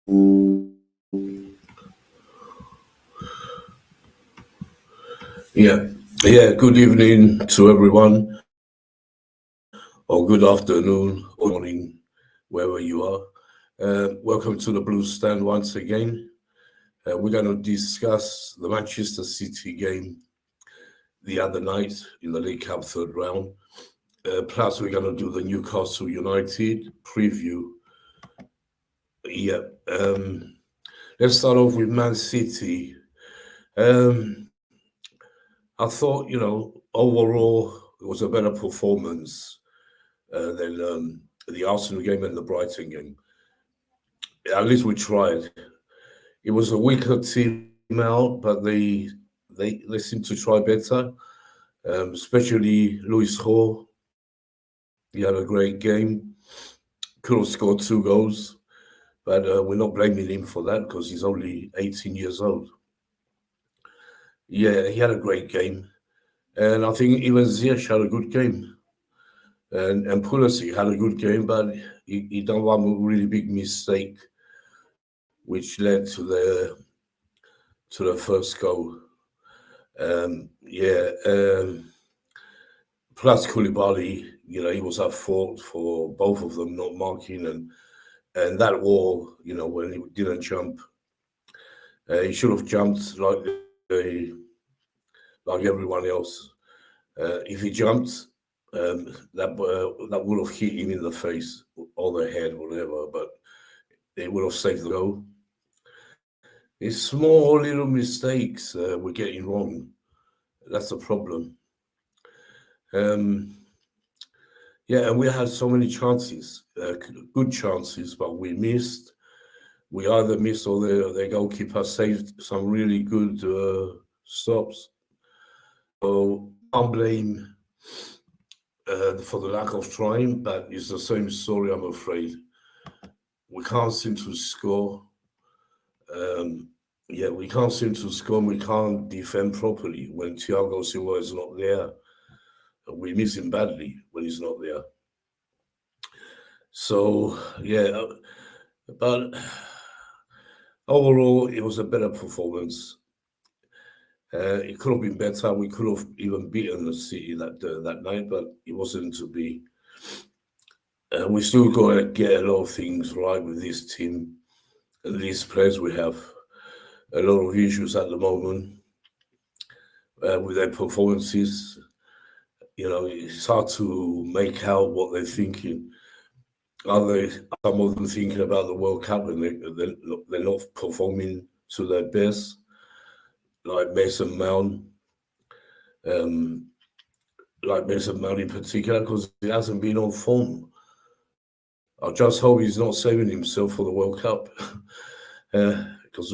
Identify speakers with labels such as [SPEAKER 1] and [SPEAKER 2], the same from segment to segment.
[SPEAKER 1] Yeah, yeah. Good evening to everyone, or good afternoon, or morning, wherever you are. Welcome to the Blue Stand once again. We're going to discuss the Manchester City game the other night in the League Cup third round. Plus, we're going to do the Newcastle United preview. Yeah. Let's start off with Man City. Um, I thought, overall, it was a better performance than the Arsenal game and the Brighton game. At least we tried. It was a weaker team out, but they seemed to try better. Especially Luis Ho, he had a great game. Could have scored 2 goals, but we're not blaming him for that because he's only 18 years old. Yeah, he had a great game, and I think even Ziyech had a good game, and Pulisic had a good game, but he done one really big mistake, which led to the first goal. Yeah. Plus Koulibaly, he was at fault for both of them not marking, and that wall, when he didn't jump, he should have jumped like everyone else. If he jumped, that would have hit him in the face or the head, whatever. But it would have saved the goal. It's small little mistakes we're getting wrong. That's the problem. Um, yeah, and we had so many chances, good chances, but we missed. We either missed or the goalkeeper saved some really good stops. So can't blame for the lack of trying, but it's the same story, I'm afraid. We can't seem to score. Um, yeah, we can't seem to score. We can't defend properly when Thiago Silva is not there. We miss him badly when he's not there. So yeah, but overall, it was a better performance. It could have been better. We could have even beaten the City that night, but it wasn't to be. We still got to get a lot of things right with this team and these players. We have a lot of issues at the moment with their performances. It's hard to make out what they're thinking. Are they some of them thinking about the World Cup and they're not performing to their best, like Mason Mount, um, in particular, because he hasn't been on form. I just hope he's not saving himself for the World Cup, because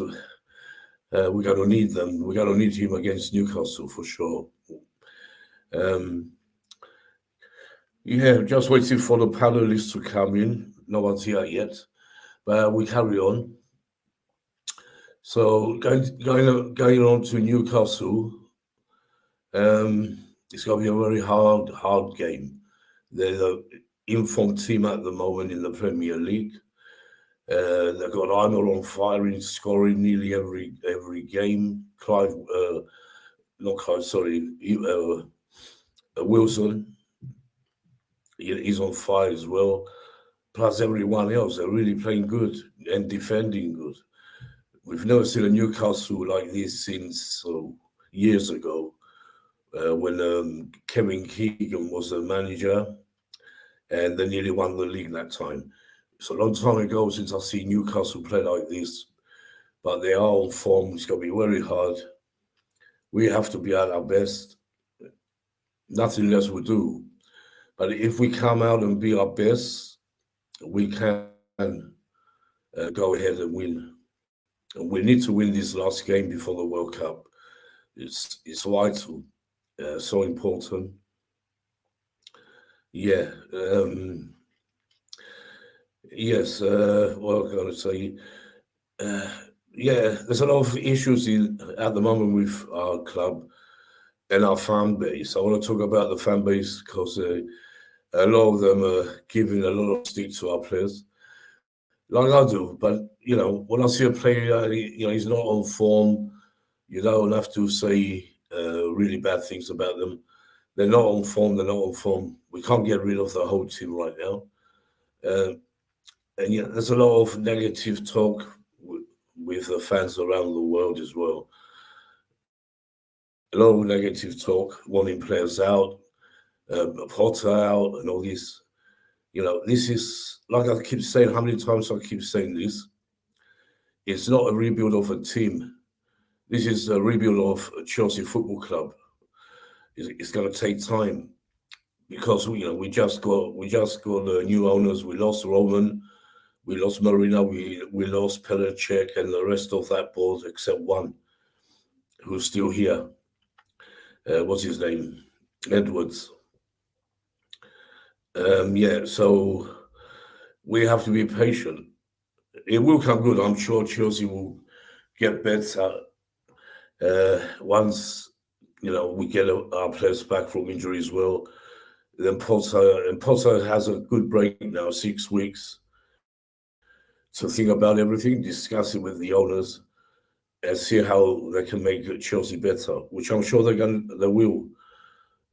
[SPEAKER 1] we're going to need them. We're going to need him against Newcastle for sure. Um, yeah, just waiting for the panelists to come in. No one's here yet, but we carry on. So going on to Newcastle, it's going to be a very hard game. They're the informed team at the moment in the Premier League. They've got Arnold on fire in scoring nearly every game. Not Clive, sorry, Wilson, he's on fire as well. Plus everyone else, they're really playing good and defending good. We've never seen a Newcastle like this since years ago, when Kevin Keegan was the manager, and they nearly won the league that time. It's a long time ago since I've seen Newcastle play like this, but they are on form. It's going to be very hard. We have to be at our best. Nothing less will do. But if we come out and be our best, we can go ahead and win. And we need to win this last game before the World Cup. It's vital, so important. Yeah. Yes. What I'm going to say. Uh, yeah, there's a lot of issues at the moment with our club and our fan base. I want to talk about the fan base because a lot of them are giving a lot of stick to our players. like I do. But when I see a player, he's not on form. You don't have to say really bad things about them. They're not on form. They're not on form. We can't get rid of the whole team right now. Uh, and yeah, there's a lot of negative talk with the fans around the world as well. A lot of negative talk, wanting players out, Potter out, and all this. This is like I keep saying. How many times I keep saying this? It's not a rebuild of a team. This is a rebuild of a Chelsea Football Club. It's going to take time because we just got new owners. We lost Roman, we lost Marina, we lost Pelacek, and the rest of that board except one who's still here. What's his name? Edwards. Yeah, so we have to be patient. It will come good. I'm sure Chelsea will get better once we get our players back from injury as well. Then Potter has a good break now, 6 weeks, to think about everything, discuss it with the owners, and see how they can make Chelsea better. Which I'm sure they will.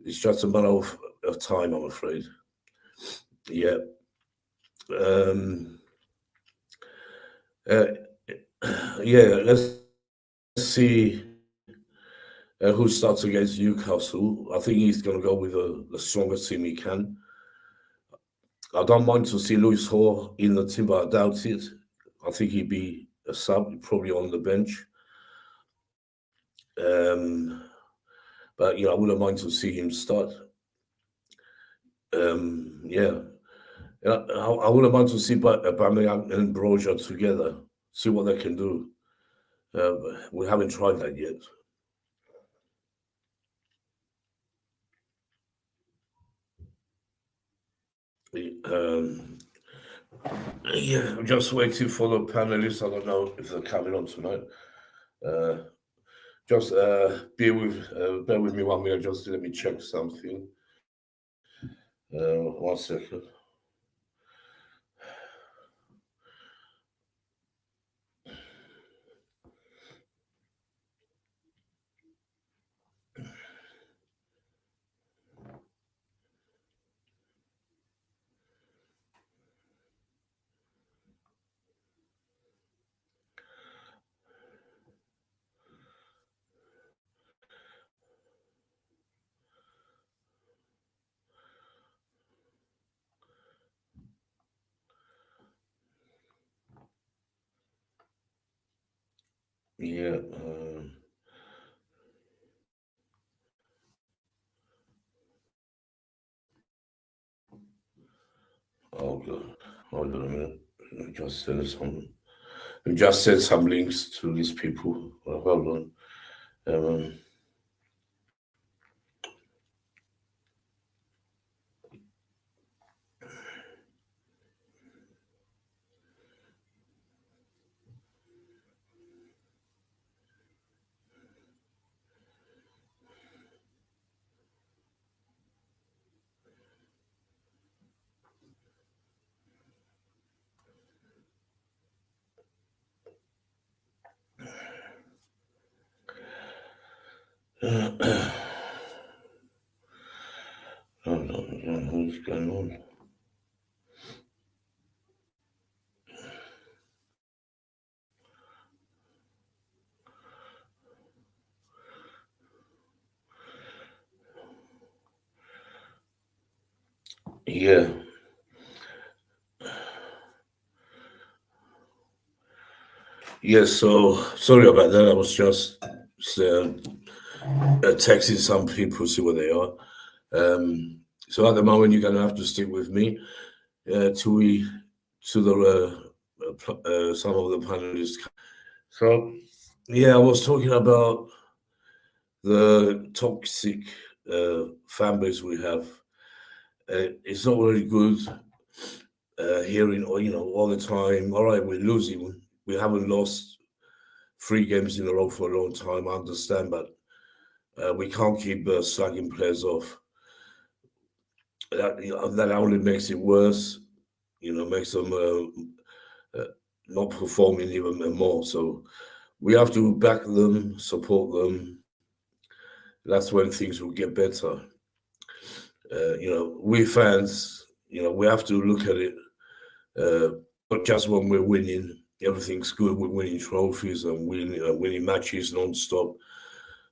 [SPEAKER 1] It's just a matter of time, I'm afraid. Yeah. Um, uh, yeah. Let's see who starts against Newcastle. I think he's going to go with the strongest team he can. I don't mind to see Lewis Hall in the team, but I doubt it. I think he'd be a sub, probably on the bench. Um, but I wouldn't mind to see him start. Yeah, I wouldn't mind to see Aubameyang and Broja together, see what they can do. We haven't tried that yet. Um, yeah, I'm just waiting for the panelists. I don't know if they're coming on tonight. Uh, just bear with me 1 minute. Just let me check something. 1 second. Yeah. Oh god. Hold on a minute. Just send some. Just send some links to these people. Hold on. Um, hold on. What's going on? Yeah. Yeah. So sorry about that. I was just texting some people, see where they are. So at the moment, you're going to have to stick with me till we to some of the panelists. So yeah, I was talking about the toxic fan base we have. It's not very good hearing all the time. All right, we're losing. We haven't lost 3 games in a row for a long time. I understand, but we can't keep slagging players off. That only makes it worse. Makes them not performing even more. So we have to back them, support them. That's when things will get better. We fans, we have to look at it not just when we're winning. Everything's good. We're winning trophies and winning matches non-stop.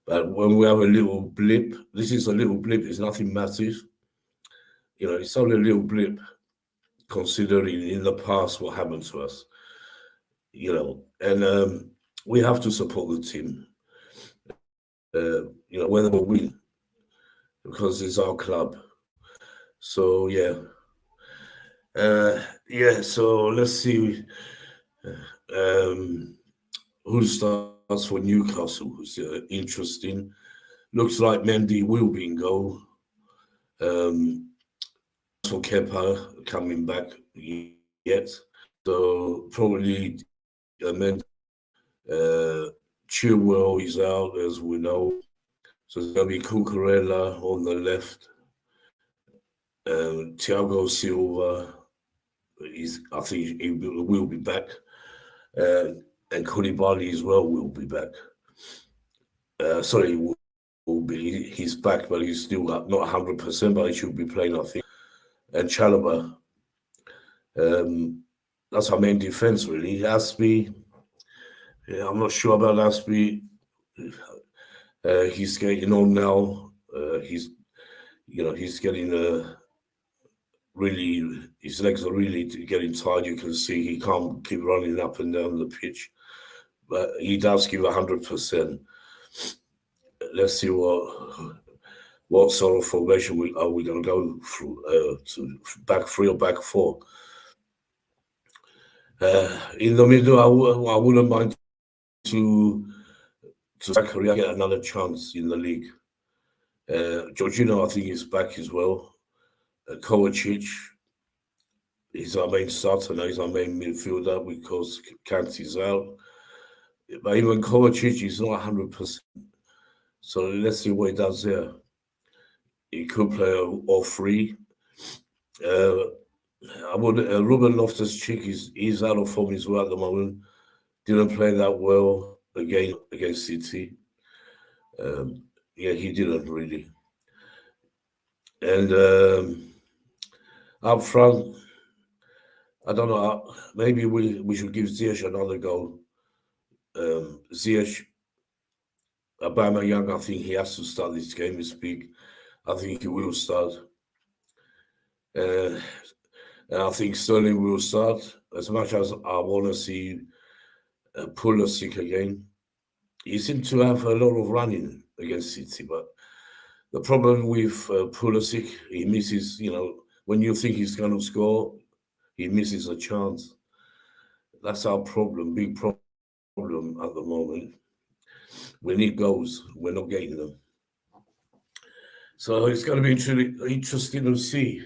[SPEAKER 1] But when we have a little blip, this is a little blip. It's nothing massive. It's only a little blip considering in the past what happened to us. And we have to support the team. Whether we win because it's our club. So So let's see who starts for Newcastle. It's interesting. Looks like Mendy will be in goal. For Kepa coming back yet, so probably Mendy. Chilwell is out as we know, so it's gonna be Cucurella on the left. Thiago Silva I think he will be back, and Koulibaly as well will be back. He's back, but he's still not 100%, but he should be playing, I think. And Chalobah, that's our main defense, really. Aspie, I'm not sure about Aspie. He's getting on now. He's getting really, his legs are really getting tired. You can see he can't keep running up and down the pitch, but he does give 100%. Let's see what sort of formation are we going to go through, to back three or back four. In the middle, I wouldn't mind to Zakaria get another chance in the league. Jorginho, I think, is back as well. Kovacic, he's our main starter now. He's our main midfielder because Kante's out. But even Kovacic is not 100%. So let's see what he does there. He could play all three. Ruben Loftus-Cheek is out of form as well at the moment. Didn't play that well against City. He didn't really. And up front, I don't know. Maybe we should give Ziyech another go. Ziyech, Aubameyang, I think he has to start this game this week. I think he will start. And I think Sterling will start. As much as I want to see Pulisic again, he seemed to have a lot of running against City, but the problem with Pulisic, he misses, when you think he's going to score, he misses a chance. That's our problem, big problem at the moment. We need goals. We're not getting them. So it's going to be interesting to see.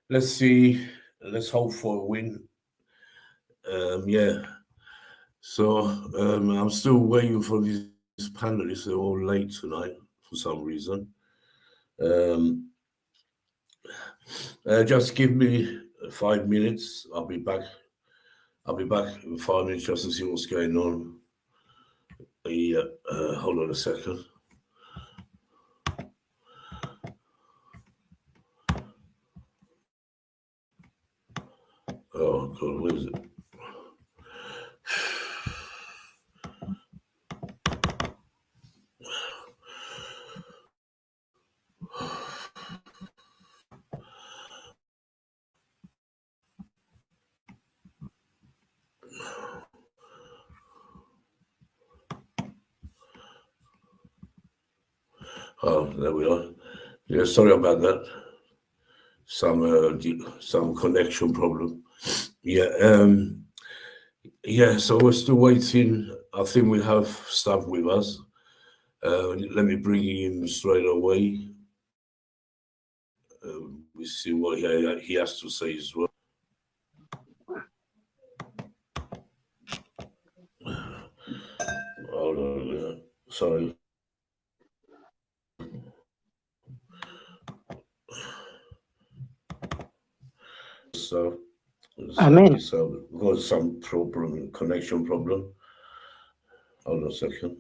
[SPEAKER 1] Let's see. Let's hope for a win. So I'm still waiting for these panelists. They're all late tonight for some reason. Just give me 5 minutes. I'll be back in 5 minutes just to see what's going on. Hold on a second. Oh God, where is it? Oh, there we are. Yeah, sorry about that. Some connection problem. So we're still waiting. I think we have staff with us. Let me bring him straight away. We see what he has to say as well. Hold on, sorry. So
[SPEAKER 2] Amen.
[SPEAKER 1] We've got some problem, connection problem. Hold on a second.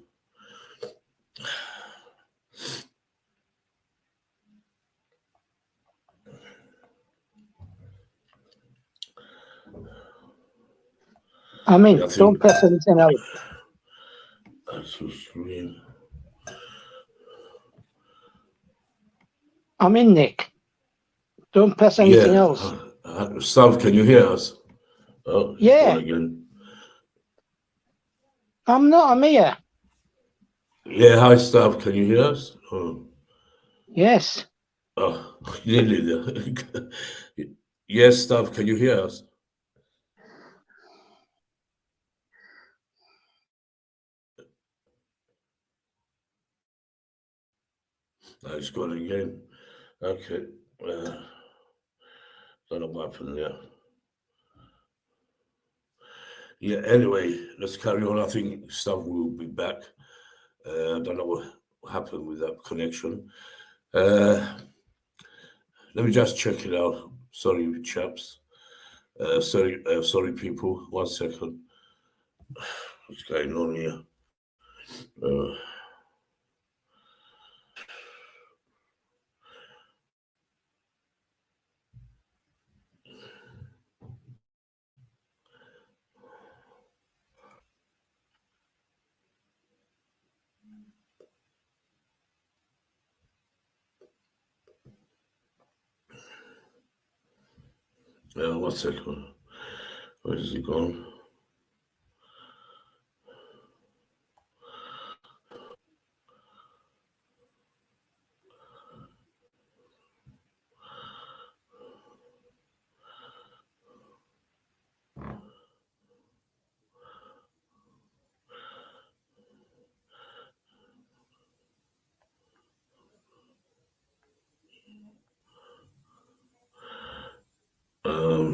[SPEAKER 2] Amen.
[SPEAKER 1] Yeah, I think
[SPEAKER 2] Don't press anything else.
[SPEAKER 1] that's what's real.
[SPEAKER 2] I'm in, Nick. Don't press anything else.
[SPEAKER 1] Stav, can you hear us? Oh, it's
[SPEAKER 2] Yeah.
[SPEAKER 1] gone again.
[SPEAKER 2] I'm not. I'm here.
[SPEAKER 1] Yeah, hi, Stav. Can you hear us? Oh,
[SPEAKER 2] Yes.
[SPEAKER 1] nearly there. Yes, Stav, can you hear us? It's gone again. Okay. Don't know what happened there. Yeah, anyway, let's carry on. I think Stav will be back. I don't know what happened with that connection. Let me just check it out. Sorry, chaps. Sorry, people. 1 second. What's going on here? Uh, One second. Where is he gone?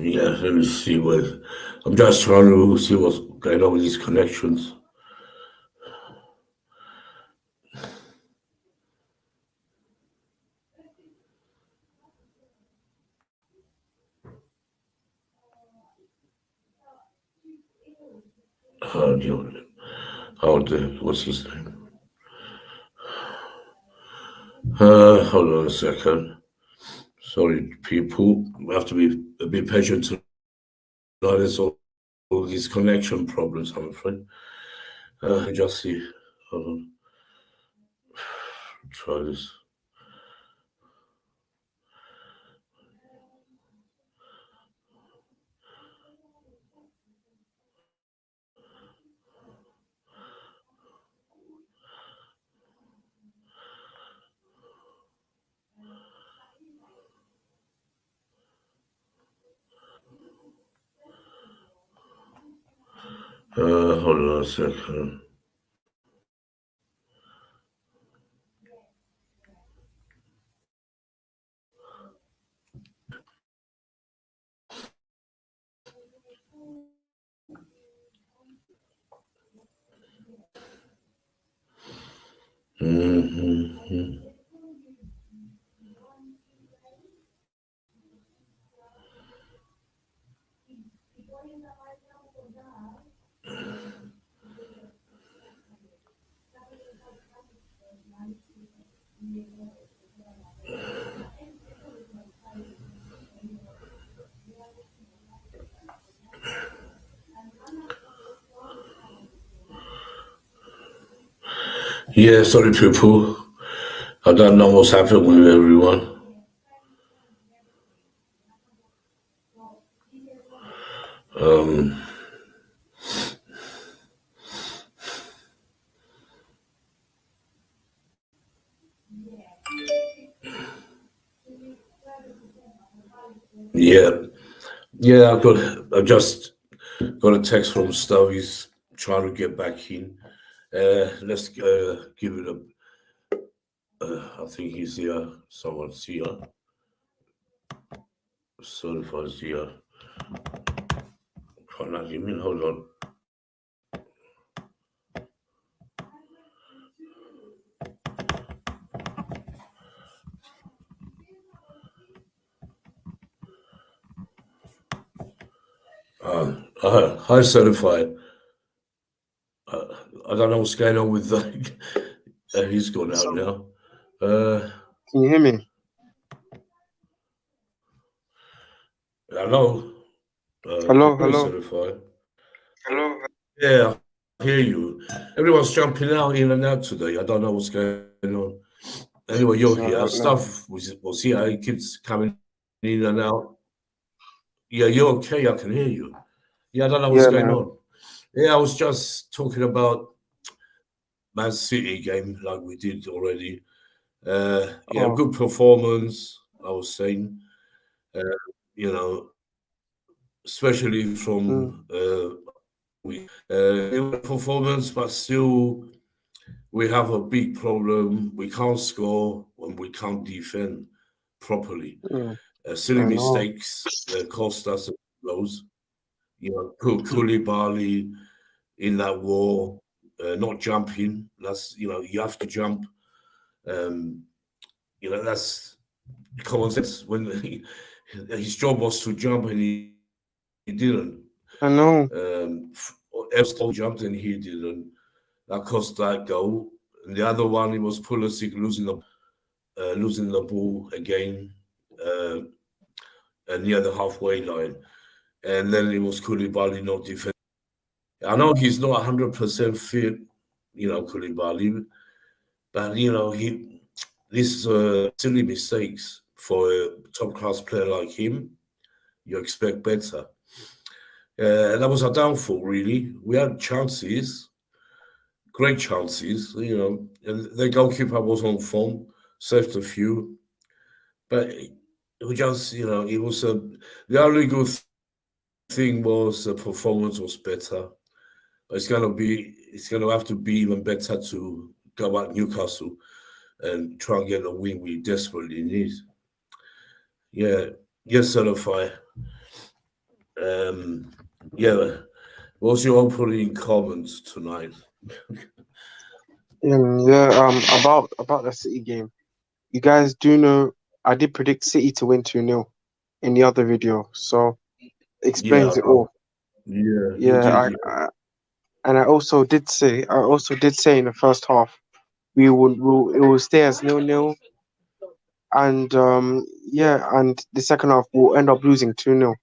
[SPEAKER 1] Yeah, let me see what. I'm just trying to see what's going on with these connections. What's his name? Hold on a second. Sorry, people. We have to be a bit patient tonight. There's all these connection problems, I'm afraid. Let me just see. Hold on. Try this. Hold on a second. Mm-hmm. Yeah, sorry, people. I don't know what's happened with everyone. Um, yeah, I just got a text from Stowe. He's trying to get back in. Let's give it a. I think he's here. Someone's here. Sorry for us here. Can't I give me? Hold on. Hi, Certified. I don't know what's going on with that. He's gone out
[SPEAKER 3] So,
[SPEAKER 1] now. Uh,
[SPEAKER 3] can you hear me?
[SPEAKER 1] Hello. Can
[SPEAKER 3] Hello,
[SPEAKER 1] you hear me,
[SPEAKER 3] hello.
[SPEAKER 1] Certified?
[SPEAKER 3] Hello.
[SPEAKER 1] Yeah, I hear you. Everyone's jumping out in and out today. I don't know what's going on. Anyway, you're
[SPEAKER 3] So I
[SPEAKER 1] here.
[SPEAKER 3] don't know.
[SPEAKER 1] Stuff was here. It keeps coming in and out. Yeah, you're okay. I can hear you. Yeah, I don't know what's
[SPEAKER 3] Yeah,
[SPEAKER 1] going
[SPEAKER 3] man.
[SPEAKER 1] on. Yeah, I was just talking about Man City game like we did already. Yeah,
[SPEAKER 3] Oh,
[SPEAKER 1] good performance. I was saying, uh, especially from
[SPEAKER 3] mm,
[SPEAKER 1] performance, but still we have a big problem. We can't score when we can't defend properly.
[SPEAKER 3] mm,
[SPEAKER 1] Silly
[SPEAKER 3] I know.
[SPEAKER 1] mistakes cost us those. Koulibaly in that war, not jumping. That's you have to jump. Um, that's common sense. When his job was to jump and he didn't.
[SPEAKER 3] I know.
[SPEAKER 1] Else jumped and he didn't. That cost that goal. And the other one, it was Pulisic losing the ball again uh, near the halfway line, and then it was Koulibaly not defending. I know he's not 100% fit, Koulibaly, but these silly mistakes for a top class player like him. You expect better. That was a downfall, really. We had chances, great chances, and the goalkeeper was on form, saved a few, but it was just, it was the only good thing was the performance was better. But it's gonna have to be even better to go at Newcastle and try and get a win we desperately need. Yeah, yes, certify. Um, yeah. What's your opening comments tonight?
[SPEAKER 3] Yeah, about the City game. You guys do know I did predict City to win 2-0 in the other video, so
[SPEAKER 1] Yeah,
[SPEAKER 3] explains it all.
[SPEAKER 1] yeah, you
[SPEAKER 3] Yeah,
[SPEAKER 1] did.
[SPEAKER 3] I,
[SPEAKER 1] Yeah,
[SPEAKER 3] I and I also did say in the first half it will stay as 0-0, and yeah, and the second half we'll end up losing 2-0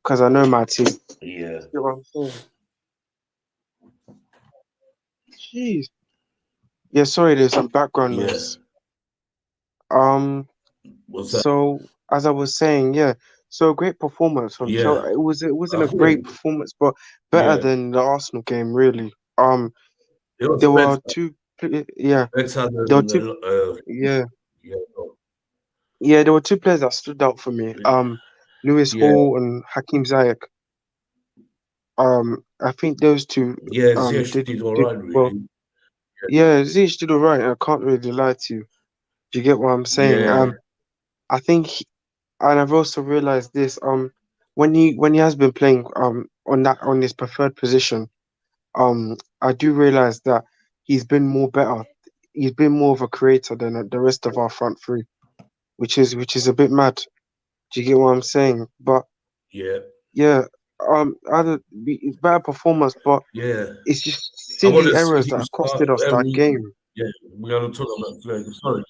[SPEAKER 3] because I know my team.
[SPEAKER 1] yeah,
[SPEAKER 3] You know what I'm saying? Jeez. Yeah, sorry, there's some background
[SPEAKER 1] yeah.
[SPEAKER 3] noise. Um,
[SPEAKER 1] What's that?
[SPEAKER 3] so as I was saying, yeah, so great performance from
[SPEAKER 1] Yeah,
[SPEAKER 3] Chelsea. It wasn't
[SPEAKER 1] I
[SPEAKER 3] a
[SPEAKER 1] hear
[SPEAKER 3] great
[SPEAKER 1] you.
[SPEAKER 3] performance, but better
[SPEAKER 1] Yeah,
[SPEAKER 3] than the Arsenal game, really.
[SPEAKER 1] it was
[SPEAKER 3] There
[SPEAKER 1] better,
[SPEAKER 3] were yeah,
[SPEAKER 1] better
[SPEAKER 3] there were
[SPEAKER 1] than
[SPEAKER 3] two, yeah,
[SPEAKER 1] yeah,
[SPEAKER 3] yeah, there were two players that stood out for me. Lewis
[SPEAKER 1] yeah,
[SPEAKER 3] Hall and Hakim Ziyech. I think those two
[SPEAKER 1] yeah. Ziyech
[SPEAKER 3] did
[SPEAKER 1] did all
[SPEAKER 3] did
[SPEAKER 1] right,
[SPEAKER 3] well.
[SPEAKER 1] really.
[SPEAKER 3] Yeah, Ziyech did all right. I can't really lie to you. Do you get what I'm saying?
[SPEAKER 1] Yeah,
[SPEAKER 3] I think, and I've also realized this. When he has been playing on his preferred position, I do realize that he's been more better. He's been more of a creator than the rest of our front three, which is a bit mad. Do you get what I'm saying? But
[SPEAKER 1] yeah,
[SPEAKER 3] yeah, better performance, but
[SPEAKER 1] yeah.
[SPEAKER 3] it's just
[SPEAKER 1] I want
[SPEAKER 3] silly
[SPEAKER 1] to see
[SPEAKER 3] errors
[SPEAKER 1] him
[SPEAKER 3] that
[SPEAKER 1] start
[SPEAKER 3] costed us that
[SPEAKER 1] every.
[SPEAKER 3] game.
[SPEAKER 1] Yeah, we're gonna talk about Ferguson. Sorry.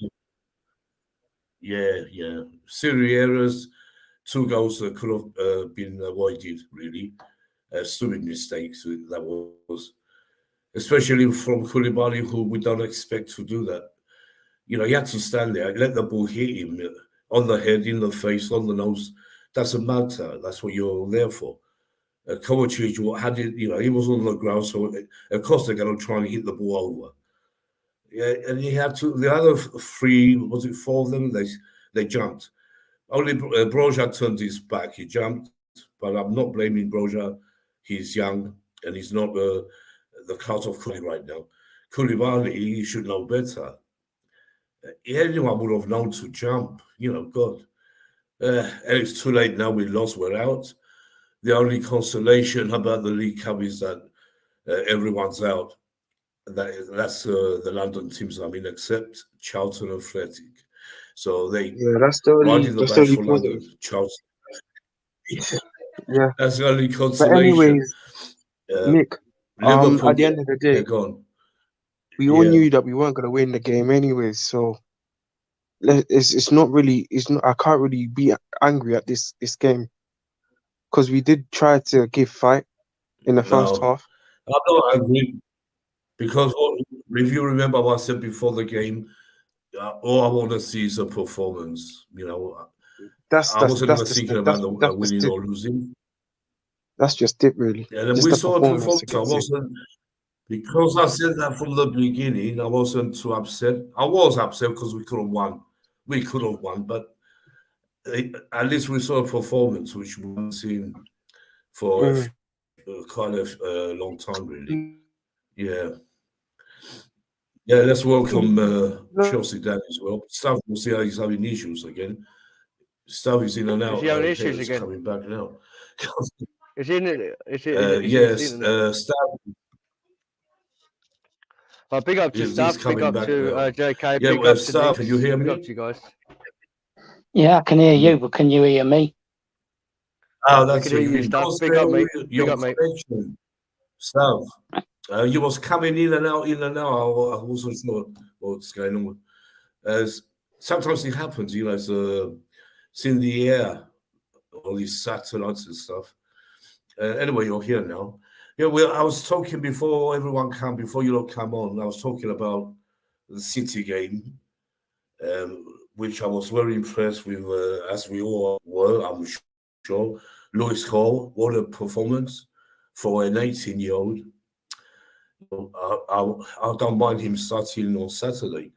[SPEAKER 1] Yeah, yeah. Silly errors. Two goals that could have been avoided, really. Stupid mistakes that was, especially from Koulibaly, who we don't expect to do that. He had to stand there, let the ball hit him on the head, in the face, on the nose. Doesn't matter. That's what you're there for. Kovacic had it, he was on the ground, so of course they're going to try and hit the ball over. Yeah, and he had to. The other three, was it four of them? They jumped. Only Broja turned his back. He jumped, but I'm not blaming Broja. He's young and he's not the class of Koulibaly right now. Koulibaly, he should know better. Anyone would have known to jump. God. And it's too late now. We lost. We're out. The only consolation about the League Cup is that everyone's out. That's the London teams. I mean, except Charlton and Athletic. So they
[SPEAKER 3] Yeah, that's the
[SPEAKER 1] right
[SPEAKER 3] only
[SPEAKER 1] in the
[SPEAKER 3] that's the
[SPEAKER 1] badge
[SPEAKER 3] only
[SPEAKER 1] for
[SPEAKER 3] positive.
[SPEAKER 1] London. Charlton.
[SPEAKER 3] Yeah.
[SPEAKER 1] That's the only
[SPEAKER 3] But
[SPEAKER 1] consolation.
[SPEAKER 3] anyways, Nick,
[SPEAKER 1] Liverpool,
[SPEAKER 3] at the end of the day,
[SPEAKER 1] gone.
[SPEAKER 3] we all knew that we weren't gonna win the game anyways. So it's not really, it's not. I can't really be angry at this game because we did try to give fight in the first
[SPEAKER 1] No,
[SPEAKER 3] half.
[SPEAKER 1] I'm not angry because if you remember what I said before the game, all I want to see is a performance. You know, I wasn't even thinking about the winning or losing.
[SPEAKER 3] That's just it, really.
[SPEAKER 1] And then
[SPEAKER 3] Just
[SPEAKER 1] we
[SPEAKER 3] the
[SPEAKER 1] saw a
[SPEAKER 3] performance
[SPEAKER 1] performance. I
[SPEAKER 3] against it.
[SPEAKER 1] wasn't, because I said that from the beginning, I wasn't too upset. I was upset because we could have won. We could have won, but at least we saw a performance which we haven't seen for quite a long time, really. Yeah. Yeah, let's welcome Chelsea down as well. Stav will see how he's having issues again. Stav is in and out.
[SPEAKER 4] Is he having issues again?
[SPEAKER 1] Coming back now.
[SPEAKER 4] Is he in it?
[SPEAKER 1] Yes, Stav.
[SPEAKER 4] Big up to Stav. Big up to JK.
[SPEAKER 1] Yeah,
[SPEAKER 4] big up to
[SPEAKER 1] Stav,
[SPEAKER 4] Nick.
[SPEAKER 1] can you hear me?
[SPEAKER 4] Big up to you guys.
[SPEAKER 2] Yeah, I can hear you, but can you hear me?
[SPEAKER 1] Oh,
[SPEAKER 4] We
[SPEAKER 1] that's
[SPEAKER 4] can hear you, Stav. Big up, mate. Big up, mate.
[SPEAKER 1] Stav, you was coming in and out, in and out. I wasn't sure what's going on. As sometimes it happens, you know, it's in the air, all these satellites and stuff. Anyway, you're here now. Yeah, well, I was talking before before you lot come on. I was talking about the City game, which I was very impressed with, as we all were, I'm sure. Lewis Hall, what a performance for an 18-year-old. I don't mind him starting on Saturday,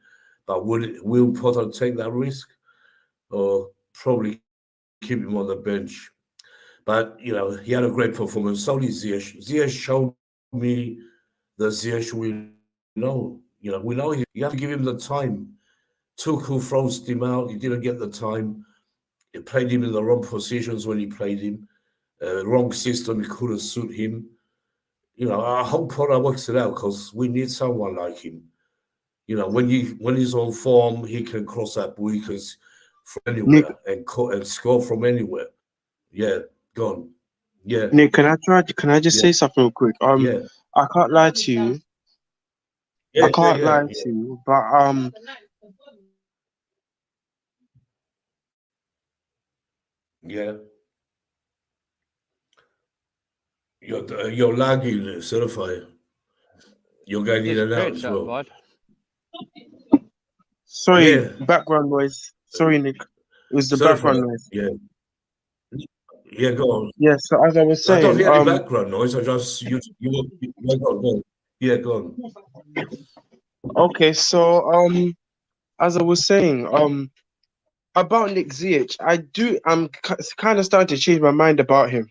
[SPEAKER 1] but will Potter take that risk, or probably keep him on the bench? But you know, he had a great performance. So did Ziyech. Ziyech showed me the Ziyech we know. You know, we know you have to give him the time. Tuchel froze him out. He didn't get the time. He played him in the wrong positions when he played him. Wrong system. He couldn't suit him. You know, I hope Potter works it out because we need someone like him. You know, when he's on form, he can cross that weakness from anywhere and score from anywhere. Yeah, gone. Yeah.
[SPEAKER 3] Nick, can I just say something real quick?
[SPEAKER 1] Yeah.
[SPEAKER 3] I can't lie to you. I can't lie to you, but
[SPEAKER 1] yeah. You're lagging, certified. You're going in and out as well.
[SPEAKER 3] Sorry, background noise. Sorry, Nick. It was the background noise.
[SPEAKER 1] Yeah. Yeah, go on.
[SPEAKER 3] Yeah, so as I was saying,
[SPEAKER 1] I don't hear any background noise. I just you go. Yeah, go on.
[SPEAKER 3] Okay, so as I was saying, about Nick Ziyech, I'm kind of starting to change my mind about him.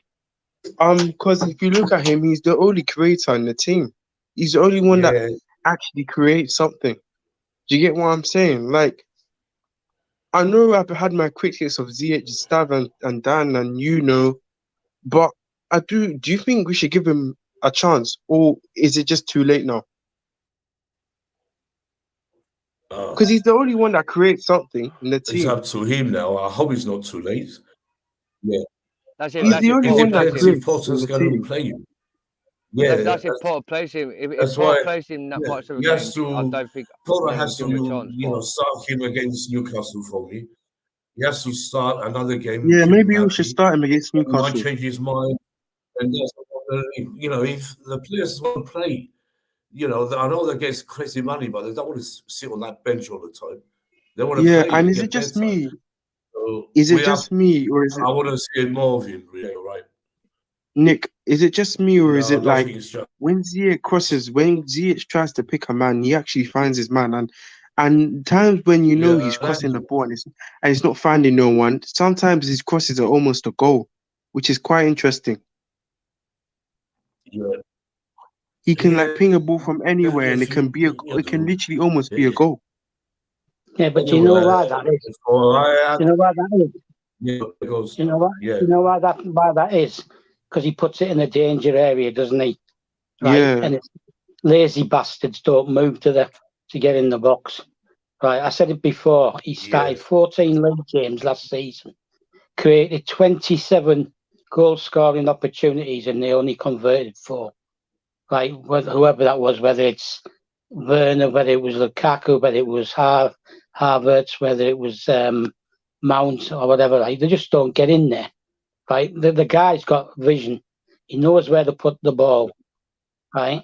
[SPEAKER 3] Because if you look at him, he's the only creator in the team. He's the only one that actually creates something. Do you get what I'm saying? Like, I know I've had my critics of Ziyech, Stav, and Dan, and you know, but I do. Do you think we should give him a chance, or is it just too late now? Because he's the only one that creates something in the team.
[SPEAKER 1] It's up to him now. I hope it's not too late. Yeah.
[SPEAKER 4] That's it.
[SPEAKER 3] He's the only one that creates.
[SPEAKER 1] If Potter's going to play him. Yeah,
[SPEAKER 4] that's if Potter plays him. If Potter plays him that much of a game, I don't think
[SPEAKER 1] Potter has to, start him against Newcastle for me. He has to start another game.
[SPEAKER 3] Yeah, maybe we should start him against Newcastle.
[SPEAKER 1] He might change his mind, and that's, you know, if the players want to play, you know, I know they get crazy money, but they don't want to sit on that bench all the time. They want to play.
[SPEAKER 3] Yeah, and is it just me? Is it just me, or is it?
[SPEAKER 1] I want to see more of him. Really, right?
[SPEAKER 3] Nick, is it just me, or is it like when Ziyech tries to pick a man, he actually finds his man, and times when you know he's crossing the ball and he's not finding no one, sometimes his crosses are almost a goal, which is quite interesting.
[SPEAKER 1] Yeah.
[SPEAKER 3] He can like ping a ball from anywhere, and it can literally almost be a goal.
[SPEAKER 2] Yeah, but do you know why that is? Do you know why that is?
[SPEAKER 1] Yeah, because,
[SPEAKER 2] do you know why? Do you know why that is? Because he puts it in a danger area, doesn't he? Right?
[SPEAKER 3] Yeah.
[SPEAKER 2] And it's lazy bastards don't move to get in the box. Right. I said it before. He started 14 league games last season, created 27 goal-scoring opportunities and they only converted 4. Right, whoever that was, whether it's Werner, whether it was Lukaku, whether it was Havertz, whether it was Mount or whatever, right? They just don't get in there, right? The guy's got vision. He knows where to put the ball, right?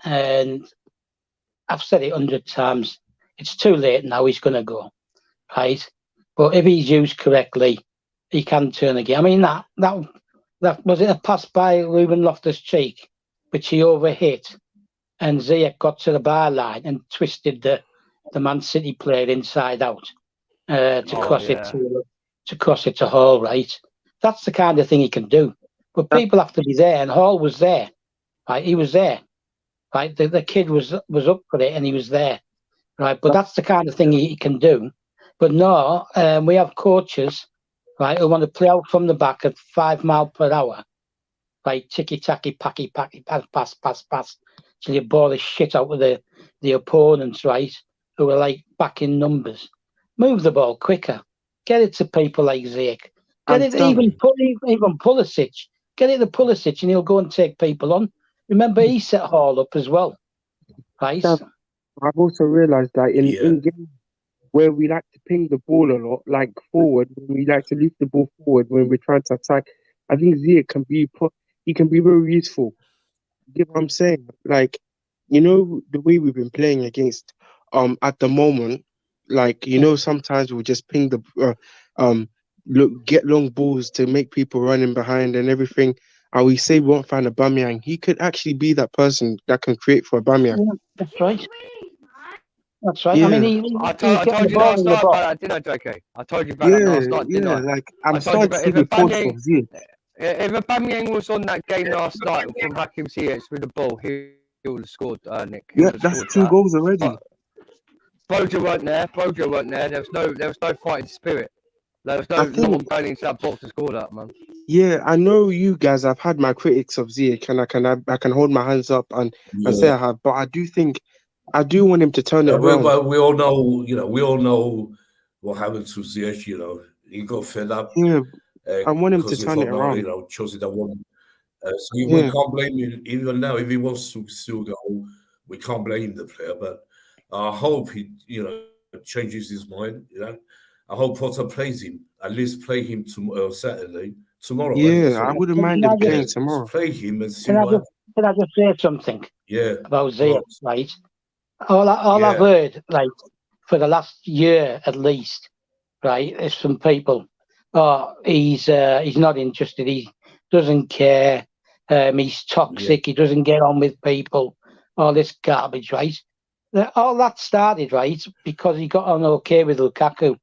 [SPEAKER 2] And I've said it 100 times. It's too late now. He's going to go, right? But if he's used correctly, he can turn again. I mean, that was it a pass by Ruben Loftus-Cheek, which he overhit, and Ziyech got to the byline and twisted the Man City player inside out to cross it to Hall, right? That's the kind of thing he can do. But people have to be there, and Hall was there, right? He was there, right? The kid was up for it, and he was there, right? But that's the kind of thing he can do. But no, we have coaches, right, who want to play out from the back at 5 miles per hour, right? Ticky-tacky, packy, pass, till you bore the shit out of the opponents, right, who are like back in numbers. Move the ball quicker. Get it to people like Ziyech. Get it even Pulisic. Get it to Pulisic and he'll go and take people on. Remember, he set Hall up as well, right?
[SPEAKER 3] I've also realised that in games where we like to ping the ball a lot, like forward, when we like to lift the ball forward when we're trying to attack, I think Ziyech can be very useful. You get what I'm saying? Like, you know, the way we've been playing against at the moment, like, you know, sometimes we'll just ping the get long balls to make people running behind and everything. And we say we won't find Aubameyang. He could actually be that person that can create for Aubameyang.
[SPEAKER 2] Yeah, that's right. That's right.
[SPEAKER 3] Yeah.
[SPEAKER 2] I mean,
[SPEAKER 4] I told you last night about that, didn't I, JK? I told you about that last night, didn't I?
[SPEAKER 3] Like, I'm starting to see reports of Ziyech.
[SPEAKER 4] If Aubameyang was on that game last night from Hakim Ziyech with the ball, he would have scored, Nick.
[SPEAKER 3] Yeah, that's 2 goals already.
[SPEAKER 4] Broja weren't there. There was no fighting spirit. There was no one going into that box to score that, man.
[SPEAKER 3] Yeah, I know you guys have had my critics of Ziyech, and I can hold my hands up and say I have, but I do want him to turn it around.
[SPEAKER 1] But we all know, what happened to Ziyech. You know, he got fed up.
[SPEAKER 3] Yeah, I want him to turn it around.
[SPEAKER 1] You know, Chelsea that won. So we can't blame him even now if he wants to still go. We can't blame the player, but I hope he, changes his mind. You know, I hope Potter plays him. At least play him tomorrow.
[SPEAKER 3] Yeah, I wouldn't mind him playing tomorrow.
[SPEAKER 1] Play him and see.
[SPEAKER 2] Can I just say something?
[SPEAKER 1] Yeah.
[SPEAKER 2] About Ziyech, right? All I've heard, like, for the last year at least, right, is from people. Oh, he's not interested. He doesn't care. He's toxic. He doesn't get on with people. All this garbage, right? All that started, right, because he got on okay with Lukaku,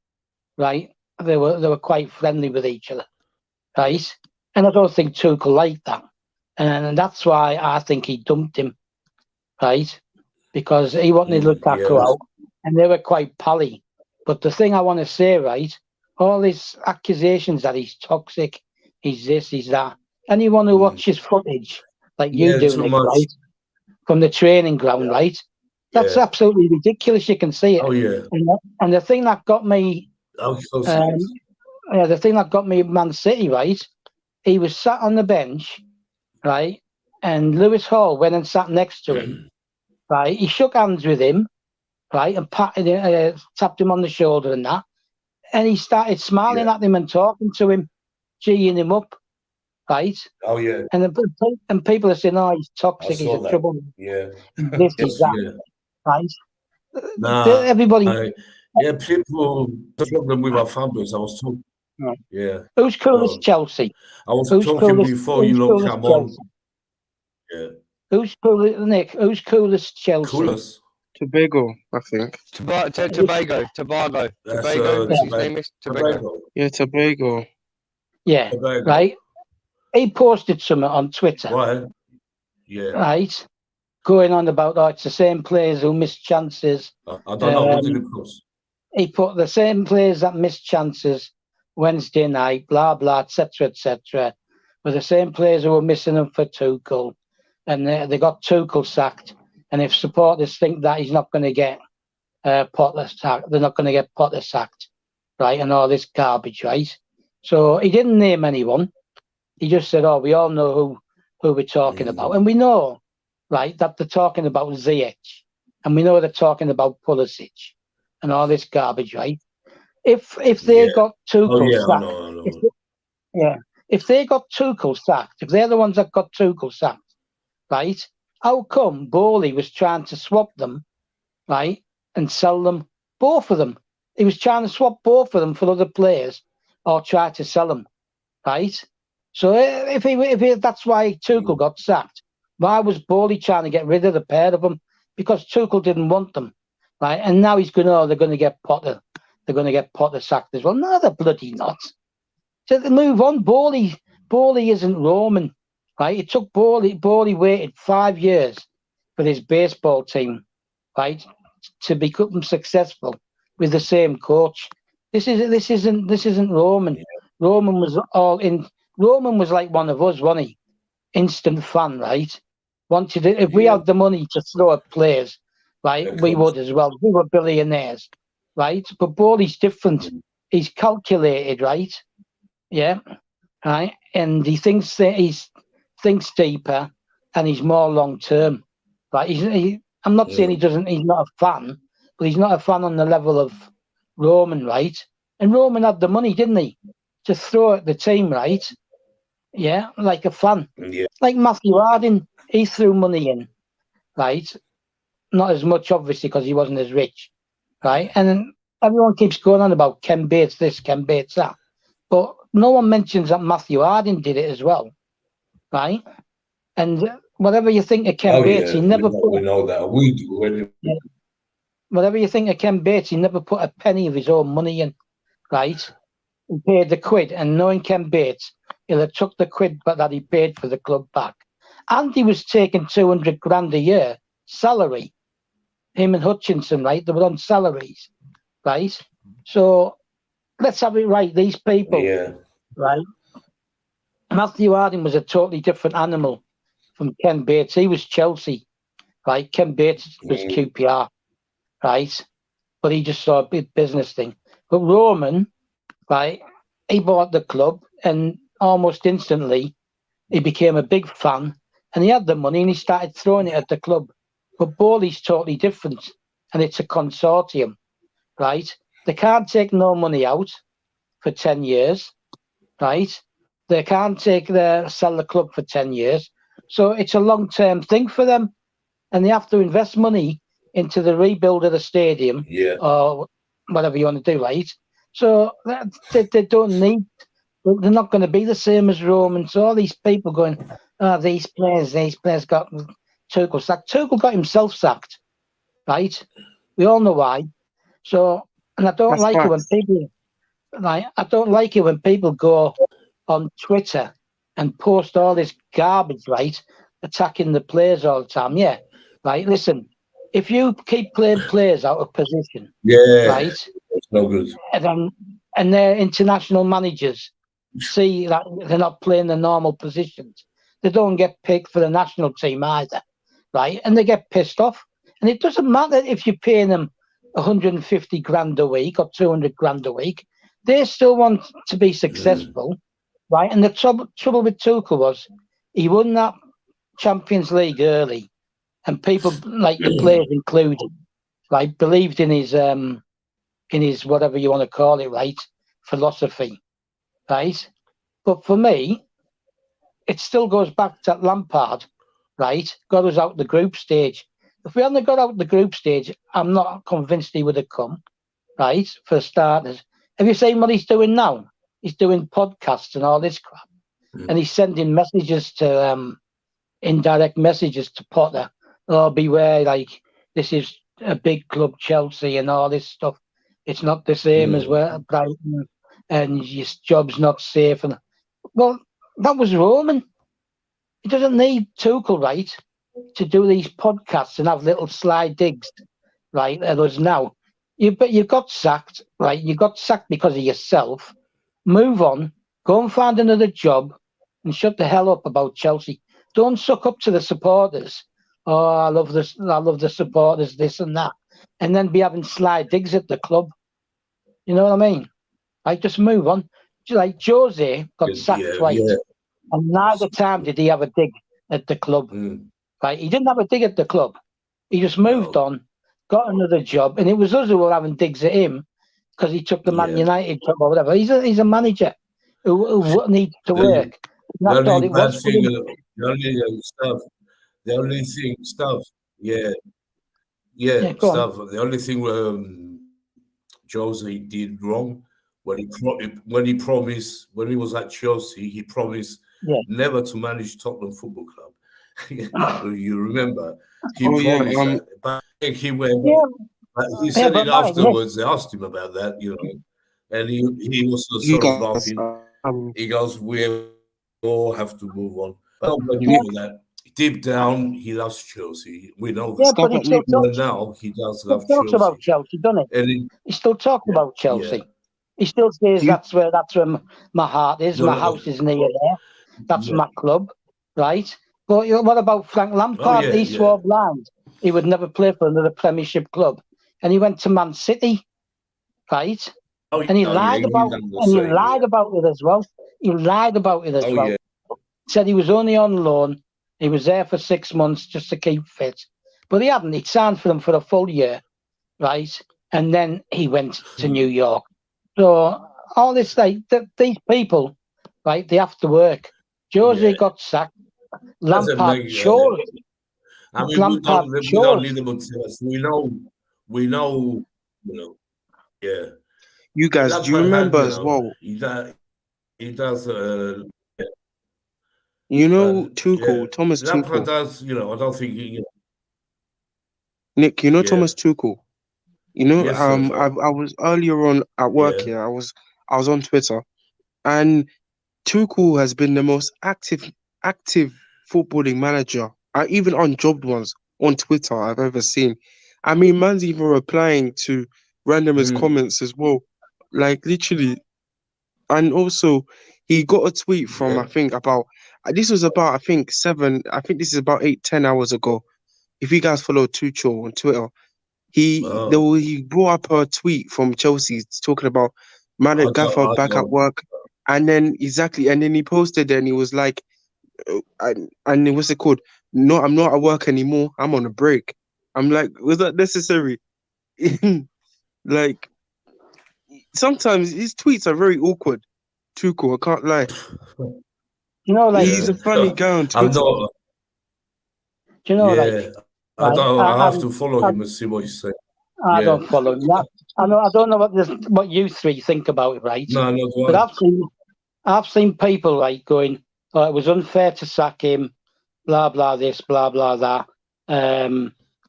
[SPEAKER 2] right? They were quite friendly with each other, right? And I don't think Tuchel liked that, and that's why I think he dumped him, right? Because he wanted Lukaku out, and they were quite pally. But the thing I want to say, right, all these accusations that he's toxic, he's this, he's that. Anyone who watches footage, like you do, Nick, right, from the training ground, right, that's absolutely ridiculous. You can see it.
[SPEAKER 1] Oh, yeah.
[SPEAKER 2] And the thing that got me, the thing that got me Man City, right, he was sat on the bench, right, and Lewis Hall went and sat next to him, right. He shook hands with him, right, and tapped him on the shoulder and that, and he started smiling at him and talking to him, geeing him up, right.
[SPEAKER 1] Oh yeah.
[SPEAKER 2] And people are saying, "Oh, he's toxic. He's a trouble."
[SPEAKER 1] Yeah.
[SPEAKER 2] This is that, right?
[SPEAKER 1] Nah,
[SPEAKER 2] everybody.
[SPEAKER 1] People. The problem with our fan base, I was talking. Yeah.
[SPEAKER 2] Who's cool as Chelsea?
[SPEAKER 1] I was talking before you lot come on. Yeah.
[SPEAKER 2] Who's cool, Nick? Who's coolest Chelsea?
[SPEAKER 1] Coolest.
[SPEAKER 3] Tobago, I think.
[SPEAKER 4] Tobago. His name is Tobago.
[SPEAKER 3] Yeah, Tobago.
[SPEAKER 2] Yeah, Tobago. Right. He posted something on Twitter.
[SPEAKER 1] Right. Yeah.
[SPEAKER 2] Right. Going on about it's the same players who miss chances.
[SPEAKER 1] I don't know what did he post.
[SPEAKER 2] He put the same players that miss chances Wednesday night, blah blah, etc., were the same players who were missing them for Tuchel, and they got Tuchel sacked. And if supporters think that he's not going to get Potter sacked, they're not going to get Potter sacked, right? And all this garbage, right? So he didn't name anyone, He just said, "Oh, we all know who we're talking about," and we know, right, that they're talking about Ziyech, and we know they're talking about Pulisic, and all this garbage, right? If they got Tuchel sacked, if they got Tuchel sacked, if they're the ones that got Tuchel sacked, right? How come Bowley was trying to swap them, right, and sell them, both of them? He was trying to swap both of them for other players, or try to sell them, right? So if that's why Tuchel got sacked, why was Bowley trying to get rid of the pair of them? Because Tuchel didn't want them, right? And now he's going, oh, they're going to get Potter. They're going to get Potter sacked as well. No, they're bloody not. So they move on. Bowley isn't Roman, right? It took Bowley waited 5 years for his baseball team, right, to become successful with the same coach. This isn't Roman. Roman was all in. Roman was like one of us, wasn't he? Instant fan, right? Wanted it. If we had the money to throw at players, right, we would as well. We were billionaires, right? But Bowley's different. He's calculated, right? Yeah, right. And he thinks deeper, and he's more long term, right? I'm not saying he's not a fan, but he's not a fan on the level of Roman, right? And Roman had the money, didn't he, to throw at the team, right? Yeah, like a fan.
[SPEAKER 1] Yeah.
[SPEAKER 2] Like Matthew Harding, he threw money in, right? Not as much, obviously, because he wasn't as rich, right? And then everyone keeps going on about Ken Bates this, Ken Bates that. But no one mentions that Matthew Harding did it as well, right? And whatever you think of Ken Bates, he never put...
[SPEAKER 1] We know that. We do.
[SPEAKER 2] Whatever you think of Ken Bates, he never put a penny of his own money in, right? He paid the quid, and knowing Ken Bates, he'll have took the quid that he paid for the club back. And he was taking 200 grand a year salary. Him and Hutchinson, right? They were on salaries, right? So let's have it right. These people, right? Matthew Harding was a totally different animal from Ken Bates. He was Chelsea, right? Ken Bates was QPR, right? But he just saw a big business thing. But Roman, right? He bought the club, and almost instantly he became a big fan, and he had the money, and he started throwing it at the club. But Bowley's totally different, and it's a consortium, right? They can't take no money out for 10 years, right? They can't sell the club for 10 years. So it's a long-term thing for them, and they have to invest money into the rebuild of the stadium, or whatever you want to do, right? So they don't need... They're not going to be the same as Roman. So all these people going, oh, these players got Tuchel sacked. Tuchel got himself sacked, right? We all know why. So, and I don't like it when people, right? I don't like it when people go on Twitter and post all this garbage, right? Attacking the players all the time. Yeah, right. Listen, if you keep playing players out of position, right?
[SPEAKER 1] It's no good.
[SPEAKER 2] And they're international managers see that they're not playing the normal positions, they don't get picked for the national team either, right? And they get pissed off. And it doesn't matter if you're paying them 150 grand a week or 200 grand a week, they still want to be successful, right? And the trouble with Tuchel was he won that Champions League early, and people like the players included, right, believed in his whatever you want to call it, right, philosophy, right? But for me, it still goes back to Lampard, right? Got us out the group stage. If we hadn't got out the group stage, I'm not convinced he would have come, right? For starters. Have you seen what he's doing now? He's doing podcasts and all this crap. And he's sending messages to, indirect messages to Potter. Oh, beware, like, this is a big club, Chelsea, and all this stuff. It's not the same as Brighton, and your job's not safe. And well, that was Roman. He doesn't need Tuchel, right, to do these podcasts and have little sly digs, right, at us now. You got sacked, right? You got sacked because of yourself. Move on. Go and find another job and shut the hell up about Chelsea. Don't suck up to the supporters. Oh, I love the supporters, this and that. And then be having sly digs at the club. You know what I mean? Like, just move on. Like Jose got sacked twice. And neither time did he have a dig at the club. Right? He didn't have a dig at the club. He just moved on, got another job, and it was us who were having digs at him because he took the Man United job or whatever. He's a manager who needs to work. And that's all it was for him.
[SPEAKER 1] The only thing, stuff. The only thing Jose did wrong when he promised when he was at Chelsea, he promised never to manage Tottenham Football Club. You remember? He promised that. But he went. He said it afterwards. They asked him about that, and he was sort of laughing. He goes, "We all have to move on." But that. Deep down, he loves Chelsea. We know that.
[SPEAKER 2] But he still talks,
[SPEAKER 1] now he does love Chelsea.
[SPEAKER 2] About Chelsea, doesn't he? He still talks about Chelsea. He still says that's where my heart is. My house is near there. That's my club, right? But what about Frank Lampard? He swore blind he would never play for another Premiership club, and he went to Man City, right? And he lied about it as well. He lied about it as well. Said he was only on loan. He was there for 6 months just to keep fit. But he hadn't. He'd signed for them for a full year, right? And then he went to New York. So all this, these people, right, they have to work. Jose got sacked. Lampard chose.
[SPEAKER 1] We don't need them to tell us. We know,
[SPEAKER 3] You guys,
[SPEAKER 1] Lampard
[SPEAKER 3] do you remember as well?
[SPEAKER 1] He does
[SPEAKER 3] Tuchel, Thomas
[SPEAKER 1] Lampard
[SPEAKER 3] Tuchel.
[SPEAKER 1] Does, I don't think
[SPEAKER 3] Nick, Thomas Tuchel. I was earlier on at work here. I was on Twitter, and Tuchel has been the most active footballing manager, even on jobbed ones on Twitter I've ever seen. I mean, man's even replying to randomers' comments as well, like literally. And also, he got a tweet from this is about 8-10 hours ago. If you guys follow Tuchel on Twitter, he brought up a tweet from Chelsea talking about Gaffer back at work, and then he posted it and he was like, and what's it called? No, I'm not at work anymore. I'm on a break. I'm like, was that necessary? Like, sometimes his tweets are very awkward. Tuchel, I can't lie. He's a funny guy on Twitter.
[SPEAKER 1] I have to follow him and see what he's saying.
[SPEAKER 2] I don't follow him. I don't know what you three think about it, right?
[SPEAKER 1] No,
[SPEAKER 2] but I've seen people going, it was unfair to sack him, blah blah this, blah blah that.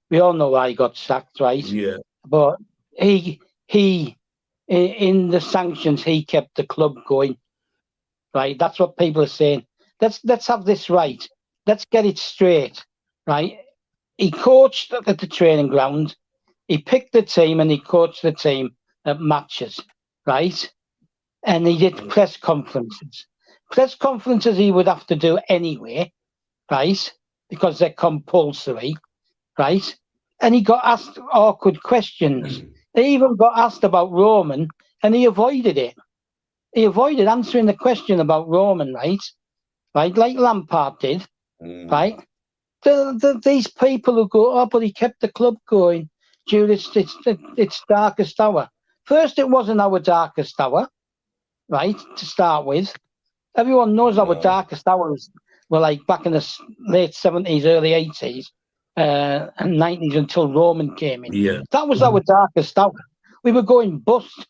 [SPEAKER 2] We all know why he got sacked, right?
[SPEAKER 1] Yeah.
[SPEAKER 2] But he in the sanctions, he kept the club going, right? That's what people are saying. Let's have this right. Let's get it straight, right? He coached at the training ground. He picked the team and he coached the team at matches, right? And he did press conferences. Press conferences he would have to do anyway, right? Because they're compulsory, right? And he got asked awkward questions. He even got asked about Roman and he avoided it. He avoided answering the question about Roman, right? Right, like Lampard did, right? These people who go, but he kept the club going during its darkest hour. First, it wasn't our darkest hour, right, to start with. Everyone knows our darkest hours were like back in the late 70s, early 80s, and 90s until Roman came in.
[SPEAKER 1] Yeah.
[SPEAKER 2] That was our darkest hour. We were going bust,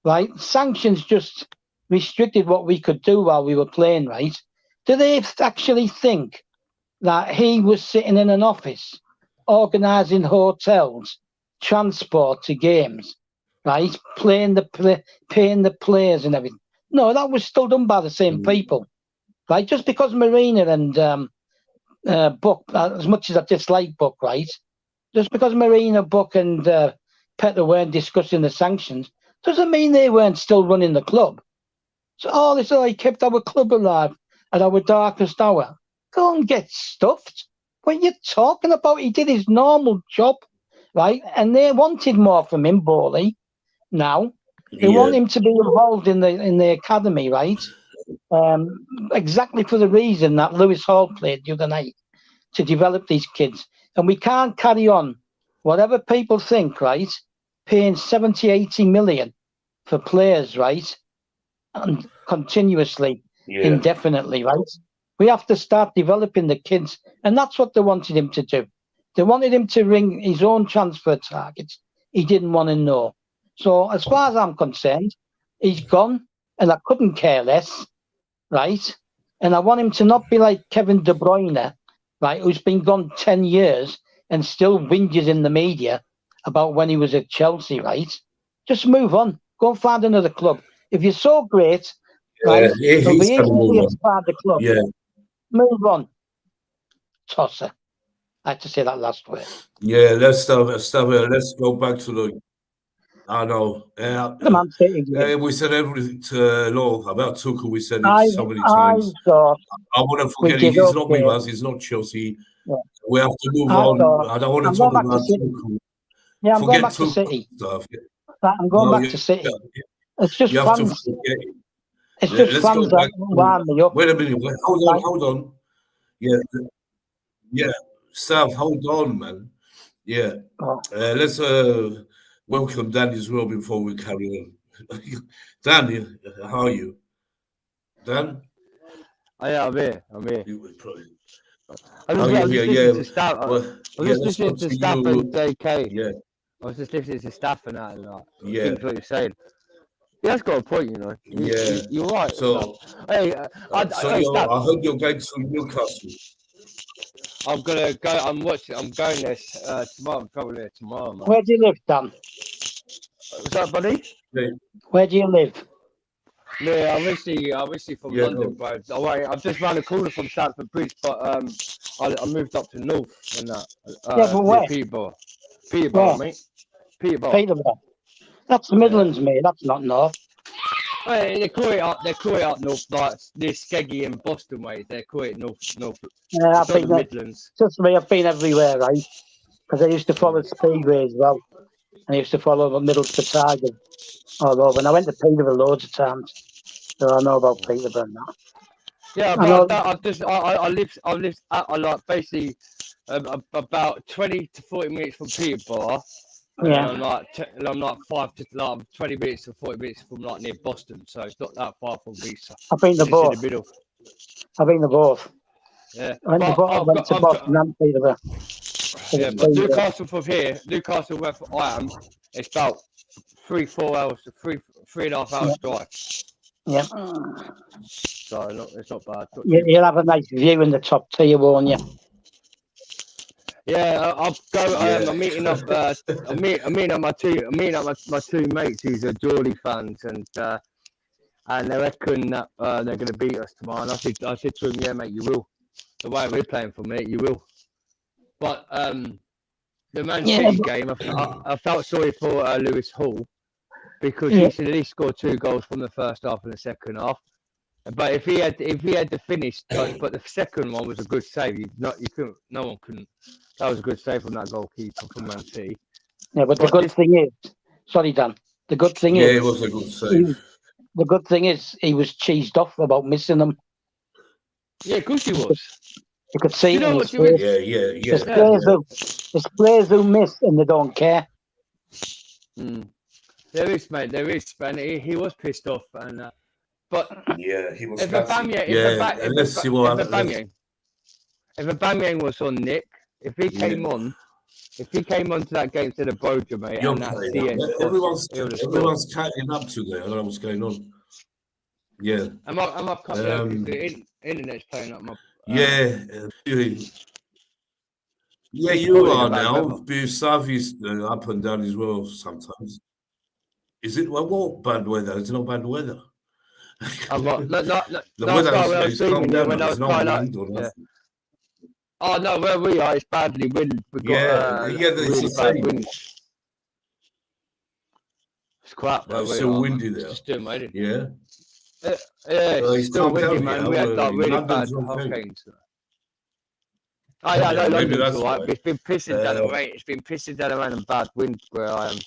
[SPEAKER 2] right? Sanctions just restricted what we could do while we were playing, right? Do they actually think that he was sitting in an office, organising hotels, transport to games, right? Paying the players and everything? No, that was still done by the same people, right? Just because Marina and Buck, as much as I dislike Buck, right? Just because Marina, Buck and Petter weren't discussing the sanctions, doesn't mean they weren't still running the club. So all this, he kept our club alive at our darkest hour. Go and get stuffed. What are you talking about? He did his normal job, right? And they wanted more from him, Bowley. Now they want him to be involved in the academy, right? exactly for the reason that Lewis Hall played the other night, to develop these kids. And we can't carry on, whatever people think, right, paying 70, 80 million for players, right, and continuously, indefinitely, right? We have to start developing the kids. And that's what they wanted him to do. They wanted him to ring his own transfer targets. He didn't want to know. So as far as I'm concerned, he's gone, and I couldn't care less, right? And I want him to not be like Kevin De Bruyne, right, who's been gone 10 years and still whinges in the media about when he was at Chelsea, right? Just move on. Go and find another club. If you're so great, right, it'll be easy for you to find the club.
[SPEAKER 1] Yeah.
[SPEAKER 2] Move on. Tosser. I had to say that last word.
[SPEAKER 1] Yeah, let's go back to the. I know.
[SPEAKER 2] The Man City game.
[SPEAKER 1] We said everything about Tuchel. We said it so many
[SPEAKER 2] I
[SPEAKER 1] times.
[SPEAKER 2] thought
[SPEAKER 1] I want to forget
[SPEAKER 2] we
[SPEAKER 1] it.
[SPEAKER 2] did
[SPEAKER 1] He's not with
[SPEAKER 2] okay.
[SPEAKER 1] us. He's not Chelsea.
[SPEAKER 2] Yeah.
[SPEAKER 1] We have to move
[SPEAKER 2] I
[SPEAKER 1] on.
[SPEAKER 2] thought-
[SPEAKER 1] I don't want
[SPEAKER 2] I'm
[SPEAKER 1] to talk
[SPEAKER 2] going back
[SPEAKER 1] about
[SPEAKER 2] to City.
[SPEAKER 1] Tuchel.
[SPEAKER 2] Yeah, I'm
[SPEAKER 1] Forget
[SPEAKER 2] going back to
[SPEAKER 1] Tuchel
[SPEAKER 2] City.
[SPEAKER 1] stuff.
[SPEAKER 2] I'm going back to City. It's just
[SPEAKER 1] You have to
[SPEAKER 2] fans.
[SPEAKER 1] forget it.
[SPEAKER 2] It's
[SPEAKER 1] Yeah,
[SPEAKER 2] just
[SPEAKER 1] let's go
[SPEAKER 2] fans
[SPEAKER 1] back
[SPEAKER 2] that wind me up.
[SPEAKER 1] Wait a minute. Hold on. Yeah. Stav, hold on, man. Yeah.
[SPEAKER 2] Oh.
[SPEAKER 1] Let's welcome Dan as well before we carry on. Dan, how are you? Dan?
[SPEAKER 4] Oh, yeah, I'm here.
[SPEAKER 1] I
[SPEAKER 4] I was just listening to Staff. I was just
[SPEAKER 1] let's
[SPEAKER 4] listening
[SPEAKER 1] go
[SPEAKER 4] to
[SPEAKER 1] to
[SPEAKER 4] Staff
[SPEAKER 1] you.
[SPEAKER 4] and JK.
[SPEAKER 1] Yeah.
[SPEAKER 4] I was just listening to Staff and that, and like,
[SPEAKER 1] Yeah.
[SPEAKER 4] think what you're saying. He has got a point, you know.
[SPEAKER 1] Yeah.
[SPEAKER 4] You're right.
[SPEAKER 1] So,
[SPEAKER 4] hey,
[SPEAKER 1] I heard you're going to Newcastle.
[SPEAKER 4] I'm gonna go. I'm going there tomorrow. I'm traveling there tomorrow, man.
[SPEAKER 2] Where do you live, Dan?
[SPEAKER 4] What's that, buddy?
[SPEAKER 1] Yeah.
[SPEAKER 2] Where do you live?
[SPEAKER 4] Yeah, I'm obviously from London, bro. I'm just round the corner from Stamford Bridge, but I moved up to North and that.
[SPEAKER 2] Yeah, but where?
[SPEAKER 4] Peterborough,
[SPEAKER 2] Where?
[SPEAKER 4] mate. Peterborough.
[SPEAKER 2] Peterborough. That's the Midlands, mate. That's not North.
[SPEAKER 4] Hey, they call it up north, like near Skeggy and Boston way. They call it north.
[SPEAKER 2] Yeah, I've
[SPEAKER 4] It's not
[SPEAKER 2] been
[SPEAKER 4] the Midlands.
[SPEAKER 2] Trust me, I've been everywhere, right? Because I used to follow Speedway as well. And I used to follow the Middlesbrough Tigers all over. And I went to Peterborough loads of times. So I know about Peterborough now.
[SPEAKER 4] Yeah, but I lived like basically about 20 to 40 minutes from Peterborough.
[SPEAKER 2] Yeah.
[SPEAKER 4] And I'm like 20 minutes to 40 minutes from like near Boston, so it's not that far from me. So
[SPEAKER 2] I've been to
[SPEAKER 4] it's
[SPEAKER 2] both.
[SPEAKER 4] in the middle.
[SPEAKER 2] I've been to both.
[SPEAKER 4] Yeah.
[SPEAKER 2] I went to Boston and Peterborough.
[SPEAKER 4] Yeah, but Newcastle from here, Newcastle where I am, it's about 3-4 hours, 3.5 hours drive.
[SPEAKER 2] Yeah.
[SPEAKER 4] So it's not bad.
[SPEAKER 2] You'll have a nice view in the top tier, won't you?
[SPEAKER 4] Yeah, I'll go. I'm meeting up. I'm meeting up my two mates who's are Geordie fans, and they reckon that they're going to beat us tomorrow. And I said to him, yeah, mate, you will. The way we're playing for, mate, you will. But the Man City game, I felt sorry for Lewis Hall because he should at least score 2 goals from the first half and the second half. But if he had to finish, but the second one was a good save. No one couldn't. That was a good save from that goalkeeper from Man City.
[SPEAKER 2] Yeah, but the good thing is, sorry, Dan. The good thing is,
[SPEAKER 1] it was a good save.
[SPEAKER 2] The good thing is, he was cheesed off about missing them.
[SPEAKER 4] Yeah, of course he was.
[SPEAKER 2] You could see it in his face.
[SPEAKER 1] Yeah.
[SPEAKER 2] There's players who miss and they don't care.
[SPEAKER 4] There is, mate. There is, and he was pissed off, and but
[SPEAKER 1] yeah, he was.
[SPEAKER 4] If Aubameyang was on Nick, if he came on to that game to the Boja, mate, and that's the end.
[SPEAKER 1] Everyone's catching up today. I don't know what's going on. Yeah.
[SPEAKER 4] I'm up. The internet's playing up my.
[SPEAKER 1] Yeah, you are now. Savi's up and down as well sometimes. Is it what bad weather? It's not bad weather.
[SPEAKER 4] The weather is calm down. There's no wind or nothing. Oh no, where we are, it's badly wind. We've got
[SPEAKER 1] it's
[SPEAKER 4] really bad wind. It's crap.
[SPEAKER 1] It's still windy there.
[SPEAKER 4] It's still made it.
[SPEAKER 1] Yeah.
[SPEAKER 4] It's still windy, man. We had like really bad hurricanes. Oh yeah, no, London's alright. It's been pissing down the rain. It's been pissing down the rain and bad wind where I am.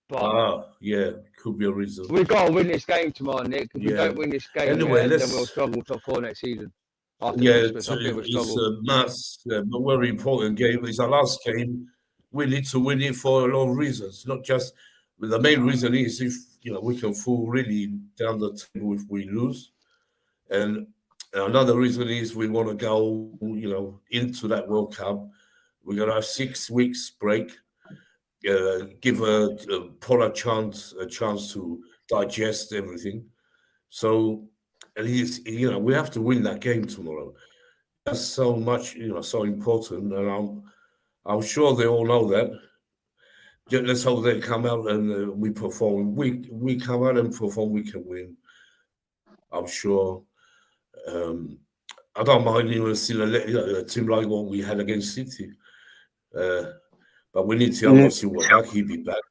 [SPEAKER 4] But
[SPEAKER 1] yeah, could be a reason.
[SPEAKER 4] we've got to win this game tomorrow, Nick. If we don't win this game,
[SPEAKER 1] Anyway,
[SPEAKER 4] then we'll struggle top 4 next season. After Christmas, I think we'll
[SPEAKER 1] it's
[SPEAKER 4] struggle.
[SPEAKER 1] a mass, a very important game. It's our last game. We need to win it for a lot of reasons. Not just the main reason is if we can fall really down the table if we lose, and another reason is we want to go into that World Cup. We're gonna have 6 weeks break. Give Paul a chance to digest everything. So, and we have to win that game tomorrow. That's so much, so important, and I'm sure they all know that. Let's hope they come out and we perform. We come out and perform. We can win. I'm sure. I don't mind even seeing a team like what we had against City. But we need to obviously work back. He'll be back.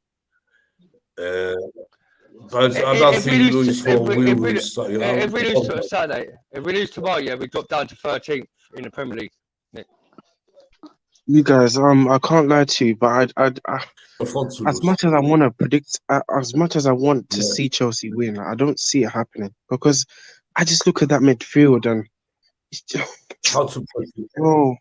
[SPEAKER 1] But I don't think Luis Hall will start.
[SPEAKER 4] If we lose to Saturday, if we lose tomorrow, we drop down to 13th in the Premier League. Nick.
[SPEAKER 3] You guys, I can't lie to you, but as much as I want to predict, as much as I want to see Chelsea win, I don't see it happening because I just look at that midfield and it's just,
[SPEAKER 1] how to predict?
[SPEAKER 3] Oh,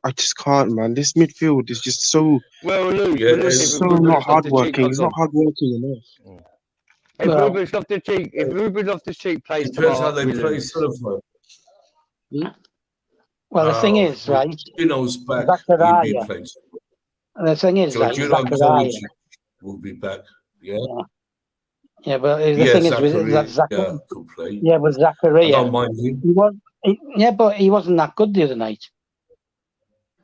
[SPEAKER 3] I just can't, man. This midfield is just so
[SPEAKER 4] it's
[SPEAKER 3] so not hardworking. It's not hardworking enough.
[SPEAKER 4] If Ruben Loftus-Cheek plays
[SPEAKER 1] Depends
[SPEAKER 4] tomorrow,
[SPEAKER 1] how they play.
[SPEAKER 2] Well, the thing is, right?
[SPEAKER 1] Jorginho's back.
[SPEAKER 2] Zakaria. The thing is,
[SPEAKER 1] Zakaria will be back. Yeah.
[SPEAKER 2] But the thing is, with Zakaria,
[SPEAKER 1] could play.
[SPEAKER 2] Yeah, with Zakaria,
[SPEAKER 1] I don't mind him.
[SPEAKER 2] But he wasn't that good the other night.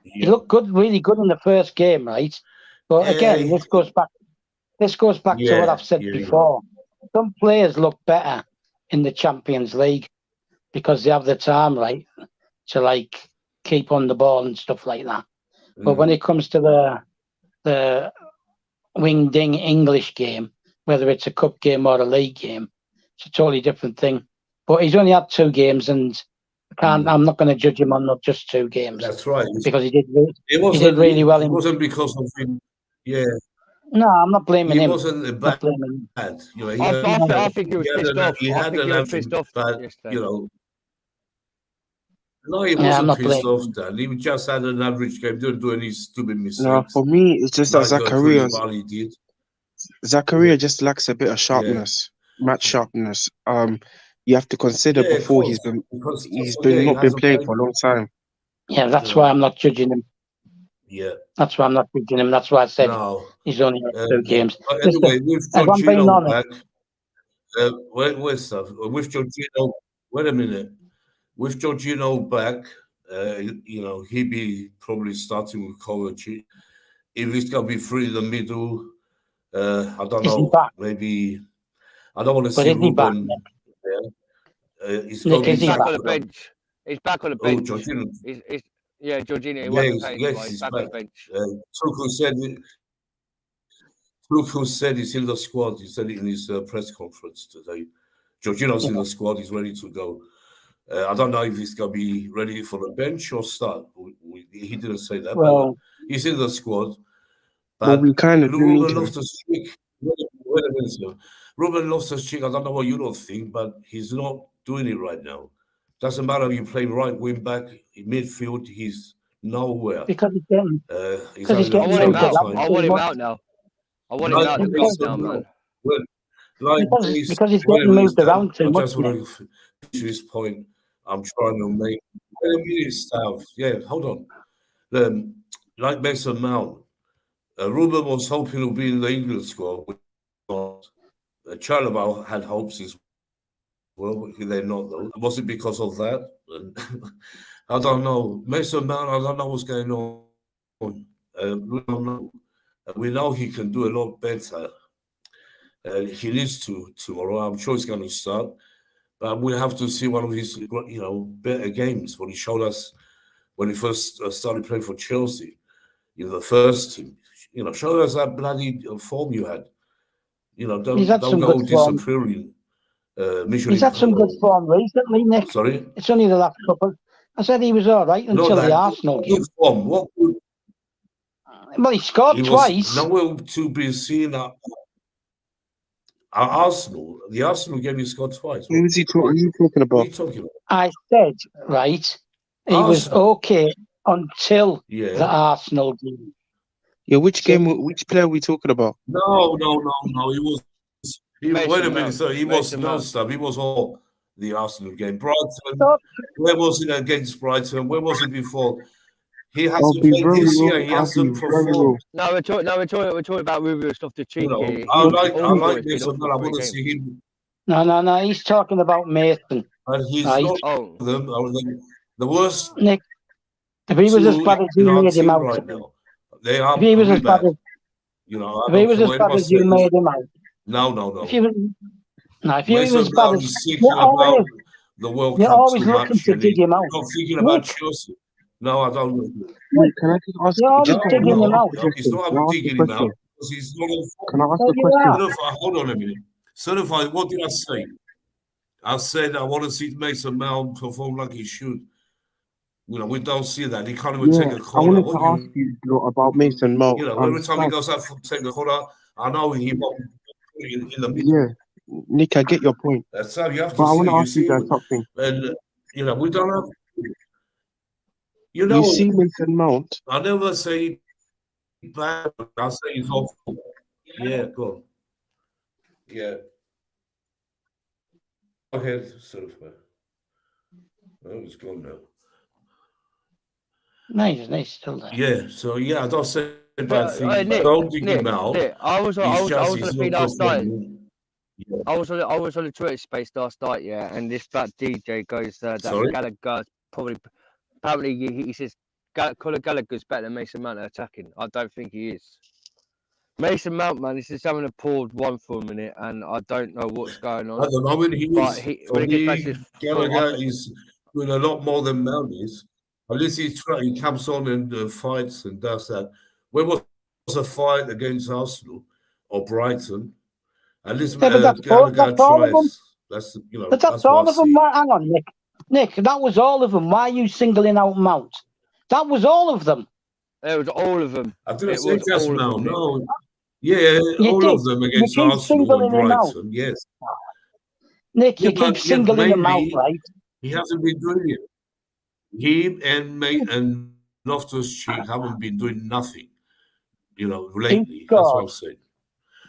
[SPEAKER 2] He looked good, really good in the first game, right? But again, this goes back to what I've said before. Some players look better in the Champions League because they have the time, right, to keep on the ball and stuff like that. But when it comes to the wing ding English game, whether it's a cup game or a league game, it's a totally different thing. But he's only had 2 games, and I'm not going to judge him on not just 2 games.
[SPEAKER 1] That's right.
[SPEAKER 2] Because he did really well.
[SPEAKER 1] It wasn't because of him. Yeah.
[SPEAKER 2] No, I'm not blaming him.
[SPEAKER 1] He wasn't bad.
[SPEAKER 4] I think he was pissed off.
[SPEAKER 1] He had an
[SPEAKER 4] pissed off.
[SPEAKER 1] No, he wasn't pissed off, Dan. He just had an average game. Didn't do any stupid mistakes.
[SPEAKER 3] No, for me, it's just that Zakaria just lacks a bit of sharpness, match sharpness. You have to consider before he's been not been playing for a long time.
[SPEAKER 2] Yeah, that's why I'm not judging him.
[SPEAKER 1] Yeah,
[SPEAKER 2] that's why I'm not judging him. That's why I said he's only had 2 games.
[SPEAKER 1] Anyway, with Jorginho back, with Jorginho, wait a minute. With Jorginho back, he'd be probably starting with Kovacic. If he's going to be free in the middle, I don't know. Maybe I don't want to see Ruben.
[SPEAKER 4] He's back on the bench. He's back on the bench.
[SPEAKER 1] Oh, Jorginho.
[SPEAKER 4] Jorginho.
[SPEAKER 1] He's back on the bench. Tuchel said he's in the squad. He said it in his press conference today. Jorginho's in the squad. He's ready to go. I don't know if he's going to be ready for the bench or start. He didn't say that. But he's in the squad. But
[SPEAKER 3] we kind of
[SPEAKER 1] Ruben Loftus-Cheek. Wait a minute, sir. Ruben Loftus-Cheek, I don't know what you don't think, but he's not doing it right now. Doesn't matter if you play right wing back, in midfield, he's nowhere.
[SPEAKER 2] Because he's getting.
[SPEAKER 4] I want him out now. I want him out now, man.
[SPEAKER 2] Because he's getting moved around too much.
[SPEAKER 1] I just want to finish this point I'm trying to make. Wait a minute, Stav. Yeah, hold on. Like Mason Mount, Ruben was hoping to be in the England squad. Chalobah had hopes as well. They're not, though. Was it because of that? I don't know. Mason Mount, I don't know what's going on. We don't know. We know he can do a lot better. He needs to tomorrow. I'm sure he's going to start. But we have to see one of his, better games. What he showed us when he first started playing for Chelsea. The first team. Show us that bloody form you had. Don't go disappearing.
[SPEAKER 2] He's had some good form recently, Nick.
[SPEAKER 1] Sorry?
[SPEAKER 2] It's only the last couple. I said he was all right until the Arsenal game.
[SPEAKER 1] Well,
[SPEAKER 2] he scored twice.
[SPEAKER 1] Nowhere to be seen. Arsenal, the Arsenal game he scored twice.
[SPEAKER 3] Who is he talking? Who are you talking
[SPEAKER 1] What are
[SPEAKER 3] about?
[SPEAKER 1] you talking about?
[SPEAKER 2] I said, right, he was
[SPEAKER 1] Arsenal.
[SPEAKER 2] okay until the
[SPEAKER 1] Yeah.
[SPEAKER 2] Arsenal game.
[SPEAKER 3] Yeah, which game? Which player are we talking about?
[SPEAKER 1] No. He was. Wait a
[SPEAKER 4] Mason
[SPEAKER 1] minute,
[SPEAKER 4] Mount.
[SPEAKER 1] sir. He was
[SPEAKER 4] Mason
[SPEAKER 1] no
[SPEAKER 4] Mount.
[SPEAKER 1] stuff. He was all the Arsenal game. Brighton.
[SPEAKER 2] So-
[SPEAKER 1] Where was it against Brighton? Where was it before? He
[SPEAKER 3] I'll
[SPEAKER 1] hasn't
[SPEAKER 3] be
[SPEAKER 1] played
[SPEAKER 3] very
[SPEAKER 1] this year.
[SPEAKER 3] real.
[SPEAKER 1] He
[SPEAKER 3] I'll be
[SPEAKER 1] hasn't
[SPEAKER 3] very real.
[SPEAKER 1] performed.
[SPEAKER 4] No, we're talking about Ruben Loftus-Cheek.
[SPEAKER 1] You know,
[SPEAKER 4] He
[SPEAKER 1] I
[SPEAKER 4] was
[SPEAKER 1] like
[SPEAKER 4] always been
[SPEAKER 1] Mason
[SPEAKER 4] off
[SPEAKER 1] Mount. I
[SPEAKER 4] for 3
[SPEAKER 1] want to see
[SPEAKER 4] games.
[SPEAKER 1] him,
[SPEAKER 2] No. He's talking about Mason.
[SPEAKER 1] and he's
[SPEAKER 2] Right.
[SPEAKER 1] not
[SPEAKER 4] Oh,
[SPEAKER 1] them. The worst
[SPEAKER 2] Nick, if he was as
[SPEAKER 1] two
[SPEAKER 2] bad as
[SPEAKER 1] in
[SPEAKER 2] you
[SPEAKER 1] our
[SPEAKER 2] made him
[SPEAKER 1] team
[SPEAKER 2] out
[SPEAKER 1] right
[SPEAKER 2] to be,
[SPEAKER 1] now. They are
[SPEAKER 2] if he was
[SPEAKER 1] really
[SPEAKER 2] as bad
[SPEAKER 1] bad.
[SPEAKER 2] as
[SPEAKER 1] You know, I
[SPEAKER 2] if he
[SPEAKER 1] don't
[SPEAKER 2] was
[SPEAKER 1] care
[SPEAKER 2] as
[SPEAKER 1] what
[SPEAKER 2] bad
[SPEAKER 1] anyone
[SPEAKER 2] as you
[SPEAKER 1] says.
[SPEAKER 2] made him out,
[SPEAKER 1] No.
[SPEAKER 2] if he was if he
[SPEAKER 1] Mason
[SPEAKER 2] was as bad
[SPEAKER 1] Mount
[SPEAKER 2] as
[SPEAKER 1] is thinking about the World
[SPEAKER 2] you're
[SPEAKER 1] Cup
[SPEAKER 2] always
[SPEAKER 1] too
[SPEAKER 2] looking
[SPEAKER 1] much,
[SPEAKER 2] to
[SPEAKER 1] and
[SPEAKER 2] dig
[SPEAKER 1] he's
[SPEAKER 2] him out.
[SPEAKER 1] not thinking about
[SPEAKER 2] Nick,
[SPEAKER 1] Chelsea. No, I don't.
[SPEAKER 3] Wait, can I just ask?
[SPEAKER 2] you're always
[SPEAKER 3] Just
[SPEAKER 2] digging him out.
[SPEAKER 1] It's not
[SPEAKER 3] Can I
[SPEAKER 1] about
[SPEAKER 3] ask a
[SPEAKER 1] digging him out
[SPEAKER 3] question?
[SPEAKER 1] because he's not on form.
[SPEAKER 3] Can I ask
[SPEAKER 2] Well,
[SPEAKER 3] a
[SPEAKER 2] you
[SPEAKER 3] question?
[SPEAKER 2] are.
[SPEAKER 1] Certified, hold on a minute. Certified, what did I say? I said I want to see Mason Mount perform like he should. You know, we don't see that. He can't even take
[SPEAKER 3] Yeah,
[SPEAKER 1] a
[SPEAKER 3] I
[SPEAKER 1] corner.
[SPEAKER 3] wanted to ask you about Mason Mount.
[SPEAKER 1] You know, every time he goes out for take a corner, I know he won't put it in the middle.
[SPEAKER 3] Yeah, Nick, I get your point,
[SPEAKER 1] That's how you have
[SPEAKER 3] but I
[SPEAKER 1] to
[SPEAKER 3] want
[SPEAKER 1] see.
[SPEAKER 3] to
[SPEAKER 1] You
[SPEAKER 3] ask you
[SPEAKER 1] see,
[SPEAKER 3] guys something.
[SPEAKER 1] and you know, we don't have. You
[SPEAKER 3] You
[SPEAKER 1] know,
[SPEAKER 3] see Mason Mount.
[SPEAKER 1] I never say bad. I say he's awful. Yeah, go on. Yeah. Go ahead, Certified. Oh, it's gone now.
[SPEAKER 2] Nice, still there.
[SPEAKER 1] Yeah, so yeah, I don't say bad
[SPEAKER 4] but,
[SPEAKER 1] things.
[SPEAKER 4] Nick,
[SPEAKER 1] Don't dig him out.
[SPEAKER 4] Nick, I was on the feed last night.
[SPEAKER 1] Yeah.
[SPEAKER 4] I was on the Twitter space last night, yeah, and this fat DJ goes that
[SPEAKER 1] Sorry?
[SPEAKER 4] Gallagher apparently he says Conor Gallagher's better than Mason Mount at attacking. I don't think he is. Mason Mount, man, he's just having a poor one for a minute, and I don't know what's going on.
[SPEAKER 1] At the moment,
[SPEAKER 4] when he gets back to his
[SPEAKER 1] Gallagher is doing a lot more than Mount is. At least he comes on and fights and does that. When was a fight against Arsenal or Brighton? At least
[SPEAKER 2] Yeah, but that's
[SPEAKER 1] Gallagher
[SPEAKER 2] all of them.
[SPEAKER 1] tries. That's
[SPEAKER 2] But that's all of them. Hang on, Nick. Nick, that was all of them. Why are you singling out Mount? That was all of them.
[SPEAKER 4] It was all of them.
[SPEAKER 1] I didn't
[SPEAKER 4] It
[SPEAKER 1] say
[SPEAKER 4] was
[SPEAKER 1] just
[SPEAKER 4] all of
[SPEAKER 1] now.
[SPEAKER 4] them, Nick.
[SPEAKER 1] No. Yeah,
[SPEAKER 2] You
[SPEAKER 1] all
[SPEAKER 2] did.
[SPEAKER 1] of them
[SPEAKER 2] You
[SPEAKER 1] against
[SPEAKER 2] keep
[SPEAKER 1] Arsenal and
[SPEAKER 2] singling him out.
[SPEAKER 1] Brighton. Yes.
[SPEAKER 2] Nick,
[SPEAKER 1] Yeah,
[SPEAKER 2] you keep
[SPEAKER 1] but
[SPEAKER 2] singling him out,
[SPEAKER 1] mainly
[SPEAKER 2] right?
[SPEAKER 1] he hasn't been doing it. He and Loftus-Cheek haven't been doing nothing, you know, lately. That's what I'm saying.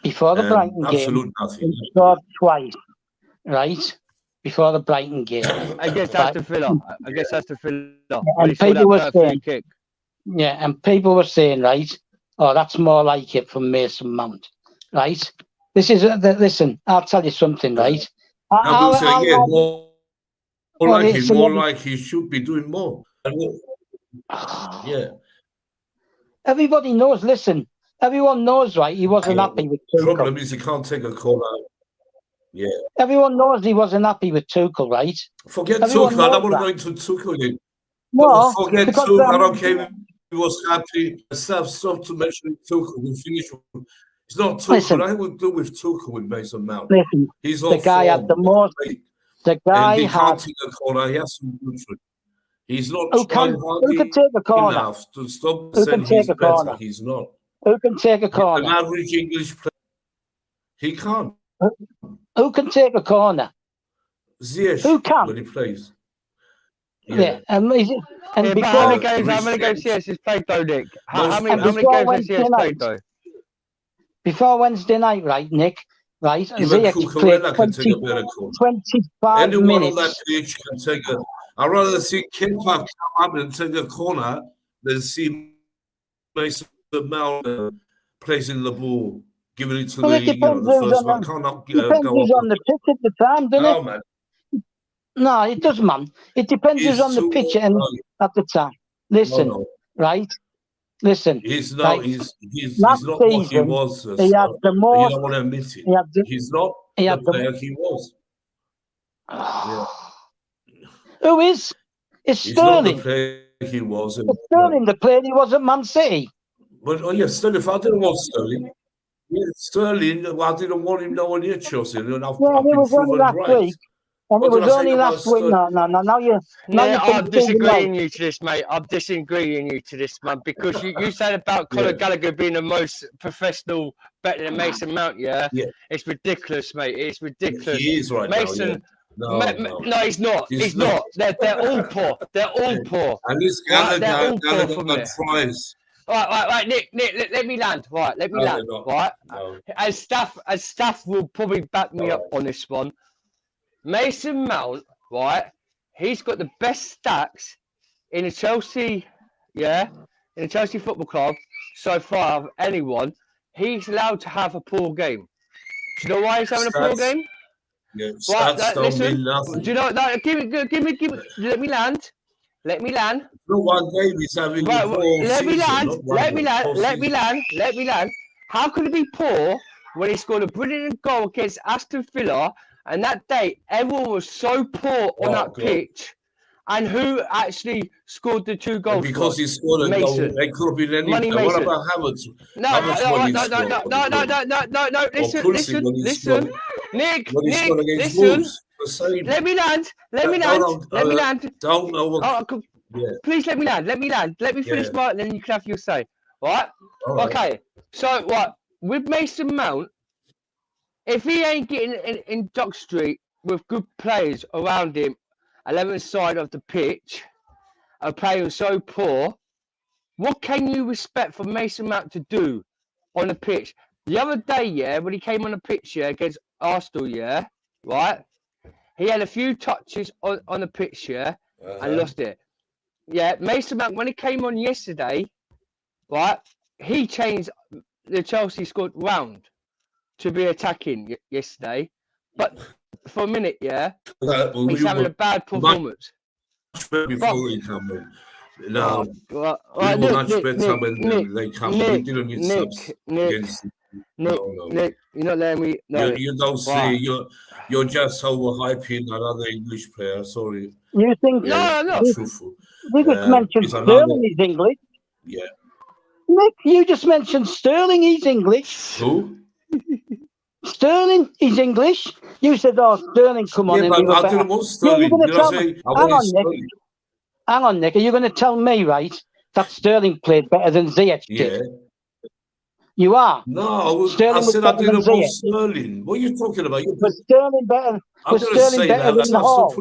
[SPEAKER 2] Before the Brighton game,
[SPEAKER 1] Absolute nothing.
[SPEAKER 2] he scored twice, right? Before the Brighton game.
[SPEAKER 4] I guess that's the filler. I guess that's the filler.
[SPEAKER 2] And
[SPEAKER 4] When he scored
[SPEAKER 2] people were
[SPEAKER 4] that free
[SPEAKER 2] saying,
[SPEAKER 4] kick.
[SPEAKER 2] yeah, and people were saying, right, oh, that's more like it from Mason Mount, right? This is, listen, I'll tell you something, right?
[SPEAKER 1] Now, saying, yeah, more like he should be doing more. Yeah.
[SPEAKER 2] Everybody knows, listen, everyone knows, right, he wasn't happy with Tuchel.
[SPEAKER 1] The problem is he can't take a call out. Yeah.
[SPEAKER 2] Everyone knows he wasn't happy with Tuchel, right?
[SPEAKER 1] Forget
[SPEAKER 2] Everyone
[SPEAKER 1] Tuchel. I don't
[SPEAKER 2] knows
[SPEAKER 1] want to go into Tuchel again.
[SPEAKER 2] No,
[SPEAKER 1] forget
[SPEAKER 2] because,
[SPEAKER 1] Tuchel. I don't care if he was happy. Stop to mention Tuchel. We finish. It's not Tuchel.
[SPEAKER 2] Listen,
[SPEAKER 1] I would do with Tuchel with Mason Mount.
[SPEAKER 2] Listen,
[SPEAKER 1] he's
[SPEAKER 2] the guy had the most. The guy
[SPEAKER 1] and he
[SPEAKER 2] had.
[SPEAKER 1] can't take a corner. He has some good foot. He's not
[SPEAKER 2] Who can take a corner?
[SPEAKER 1] enough to stop
[SPEAKER 2] who
[SPEAKER 1] saying
[SPEAKER 2] can take
[SPEAKER 1] he's
[SPEAKER 2] a
[SPEAKER 1] better.
[SPEAKER 2] corner?
[SPEAKER 1] He's not.
[SPEAKER 2] Who can take a corner?
[SPEAKER 1] An average English player. He can't.
[SPEAKER 2] Who can take a corner?
[SPEAKER 1] Ziyech,
[SPEAKER 2] who can?
[SPEAKER 1] when he plays.
[SPEAKER 2] Yeah, and
[SPEAKER 4] yeah,
[SPEAKER 2] before,
[SPEAKER 4] how many games CS has played though, Nick? How many games has CS played though?
[SPEAKER 2] Before Wednesday night, right, Nick? Right,
[SPEAKER 1] Ziyech
[SPEAKER 2] played
[SPEAKER 1] can take a better corner.
[SPEAKER 2] 25
[SPEAKER 1] Anyone
[SPEAKER 2] minutes.
[SPEAKER 1] on that pitch can take a. I'd rather see Kepa come up and take a corner than see Mason Mount placing the ball, giving it to the first one.
[SPEAKER 2] Depends who's on the pitch at the time, doesn't it?
[SPEAKER 1] Man.
[SPEAKER 2] No, it doesn't, man. It depends who's on the pitch and at the time. Listen, right? Listen.
[SPEAKER 1] He's not.
[SPEAKER 2] Right.
[SPEAKER 1] He's not what he was.
[SPEAKER 2] He had the most.
[SPEAKER 1] You don't want to admit it. He's not the player he was. Yeah.
[SPEAKER 2] Who is? It's
[SPEAKER 1] He's
[SPEAKER 2] Sterling.
[SPEAKER 1] not the player he was.
[SPEAKER 2] It's Sterling, the player he was at Man City.
[SPEAKER 1] But Sterling. If I didn't want Sterling, Sterling, I didn't want him nowhere near Chelsea. And I've been proven right.
[SPEAKER 2] And it
[SPEAKER 1] What did
[SPEAKER 2] was
[SPEAKER 1] I say
[SPEAKER 2] only
[SPEAKER 1] about
[SPEAKER 2] last week.
[SPEAKER 1] Sterling?
[SPEAKER 2] No. Now you're
[SPEAKER 4] Yeah, I'm
[SPEAKER 2] thinking
[SPEAKER 4] disagreeing you to this, mate. I'm disagreeing you to this, man, because you said about Conor
[SPEAKER 1] Yeah.
[SPEAKER 4] Gallagher being the most professional, better than Mason Mount. Yeah,
[SPEAKER 1] Yeah.
[SPEAKER 4] it's ridiculous, mate. It's ridiculous.
[SPEAKER 1] He is right
[SPEAKER 4] Mason,
[SPEAKER 1] now. Yeah. No.
[SPEAKER 4] no, he's not. He's not. They're all poor. They're all poor.
[SPEAKER 1] And this
[SPEAKER 4] Right, they're all poor
[SPEAKER 1] Gallagher
[SPEAKER 4] from there.
[SPEAKER 1] tries.
[SPEAKER 4] Right, Nick, let me land. Right, let me
[SPEAKER 1] No,
[SPEAKER 4] land.
[SPEAKER 1] they're not.
[SPEAKER 4] Right,
[SPEAKER 1] No.
[SPEAKER 4] as staff will probably back me up on this one. Mason Mount, right? He's got the best stats in the Chelsea, in the Chelsea Football Club so far of anyone. He's allowed to have a poor game. Do you know why he's having a poor game?
[SPEAKER 1] Yeah,
[SPEAKER 4] Right,
[SPEAKER 1] stats don't mean nothing.
[SPEAKER 4] do you know? No, give me. Let me land. Let me land.
[SPEAKER 1] No one game he's having
[SPEAKER 4] Right,
[SPEAKER 1] a poor
[SPEAKER 4] let me
[SPEAKER 1] season,
[SPEAKER 4] land.
[SPEAKER 1] not one
[SPEAKER 4] Let me
[SPEAKER 1] game,
[SPEAKER 4] land.
[SPEAKER 1] poor
[SPEAKER 4] Let me
[SPEAKER 1] season.
[SPEAKER 4] land. Let me land. How could it be poor when he scored a brilliant goal against Aston Villa? And that day, everyone was so poor on that pitch. And who actually scored the 2 goals?
[SPEAKER 1] Because he scored a goal.
[SPEAKER 4] Mason.
[SPEAKER 1] They could have been anything.
[SPEAKER 4] Money
[SPEAKER 1] What
[SPEAKER 4] Mason.
[SPEAKER 1] about Havertz?
[SPEAKER 4] No, listen. Nick, listen. Let me land.
[SPEAKER 1] Don't know what.
[SPEAKER 4] Please let me land. Let me finish my, then you can have your say. Right? Okay. So, what? With Mason Mount, if he ain't getting in Dock Street with good players around him, 11th side of the pitch, are playing so poor, what can you expect from Mason Mount to do on the pitch? The other day, when he came on the pitch, against Arsenal, right? He had a few touches on the pitch, and lost it. Yeah, Mason Mount, when he came on yesterday, right, he changed the Chelsea squad round to be attacking yesterday. But for a minute, he's having a bad performance.
[SPEAKER 1] Before he come in. No, we were much better when they come. We didn't need subs against.
[SPEAKER 4] Nick, you're not letting me. No,
[SPEAKER 1] you don't see. You're just overhyping another English player. Sorry.
[SPEAKER 2] You think?
[SPEAKER 4] No.
[SPEAKER 1] Truthful.
[SPEAKER 2] You just mentioned Sterling. He's English.
[SPEAKER 1] Yeah.
[SPEAKER 2] Nick, you just mentioned Sterling. He's English.
[SPEAKER 1] Who?
[SPEAKER 2] Sterling, he's English. You said, "Oh, Sterling, come on."
[SPEAKER 1] Yeah, but I didn't want Sterling.
[SPEAKER 2] Hang on, Nick. Are you going to tell me, right, that Sterling played better than Ziyech did?
[SPEAKER 1] Yeah.
[SPEAKER 2] You are.
[SPEAKER 1] No,
[SPEAKER 2] Sterling
[SPEAKER 1] I said I didn't want
[SPEAKER 2] Ziyech.
[SPEAKER 1] Sterling. What are you talking about?
[SPEAKER 2] Was Sterling better? Was Sterling better than the Hall?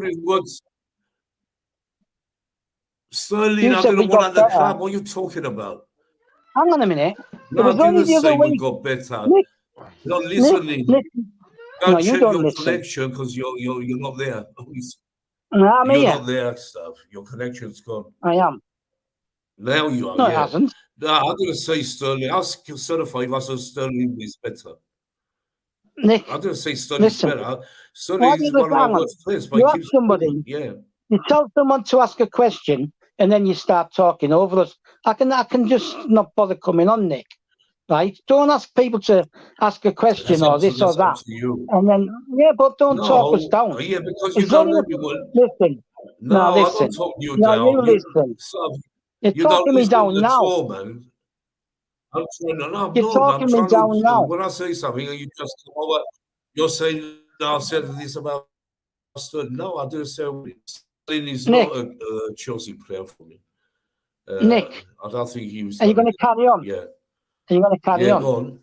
[SPEAKER 1] Sterling, I didn't want at the club. What are you talking about?
[SPEAKER 2] Hang on a minute.
[SPEAKER 1] No, I didn't say we got better.
[SPEAKER 2] Nick,
[SPEAKER 1] you're not listening.
[SPEAKER 2] Nick,
[SPEAKER 1] don't check your connection because you're not there. You're not there, stuff. Your connection's gone.
[SPEAKER 2] I am.
[SPEAKER 1] Now you are.
[SPEAKER 2] No, it hasn't.
[SPEAKER 1] No, I didn't say Sterling. Ask certify if I said Sterling is better.
[SPEAKER 2] Nick,
[SPEAKER 1] I didn't say Sterling is better. Sterling is one of my worst players. But
[SPEAKER 2] you ask somebody. You tell someone to ask a question, and then you start talking over us. I can just not bother coming on, Nick. Right? Don't ask people to ask a question or this or that. And then, but don't talk us down.
[SPEAKER 1] Yeah, because you don't let me.
[SPEAKER 2] Listen.
[SPEAKER 1] No,
[SPEAKER 2] listen.
[SPEAKER 1] I don't talk you down.
[SPEAKER 2] No, you listen. You're talking me down now.
[SPEAKER 1] Man. I'm trying,
[SPEAKER 2] you're talking me down now.
[SPEAKER 1] When I say something, you just come over. You're saying, no, I said this about Sterling. No, I didn't say Sterling is not a Chelsea player for me.
[SPEAKER 2] Nick,
[SPEAKER 1] I don't think he was.
[SPEAKER 2] Are you going to carry on?
[SPEAKER 1] Yeah.
[SPEAKER 2] Are you going to carry on?
[SPEAKER 1] Go on?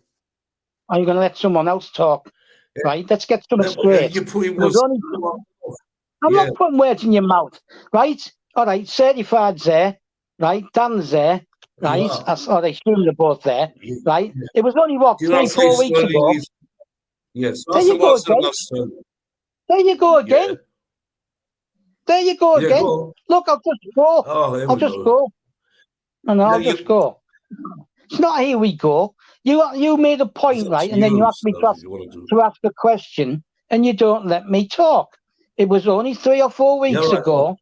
[SPEAKER 2] Are you going to let someone else talk? Right, let's get something straight. I'm not putting words in your mouth. Right? All right, Certified's there. Right? Dan's there. Right? Or they assume they're both there. Right? It was only, 3-4 weeks ago?
[SPEAKER 1] Yes.
[SPEAKER 2] There you go again. There you go again. Yeah. There you go again. Go. Look, I'll just go. I'll just go. And I'll just go. It's not here we go. You made a point, right? And then you asked me to ask a question, and you don't let me talk. It was only 3 or 4 weeks ago,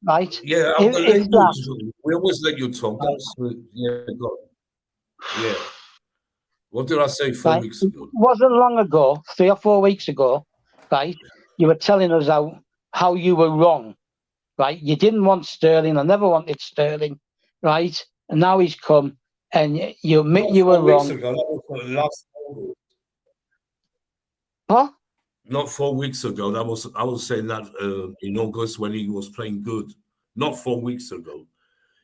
[SPEAKER 2] right?
[SPEAKER 1] Yeah, we always let you talk. Yeah. What did I say 4 weeks ago?
[SPEAKER 2] It wasn't long ago, 3 or 4 weeks ago, right? You were telling us how you were wrong, right? You didn't want Sterling. I never wanted Sterling, right? And now he's come, and you admit you were wrong.
[SPEAKER 1] Ago, that was the last
[SPEAKER 2] huh?
[SPEAKER 1] Not 4 weeks ago. I was saying that in August when he was playing good. Not 4 weeks ago.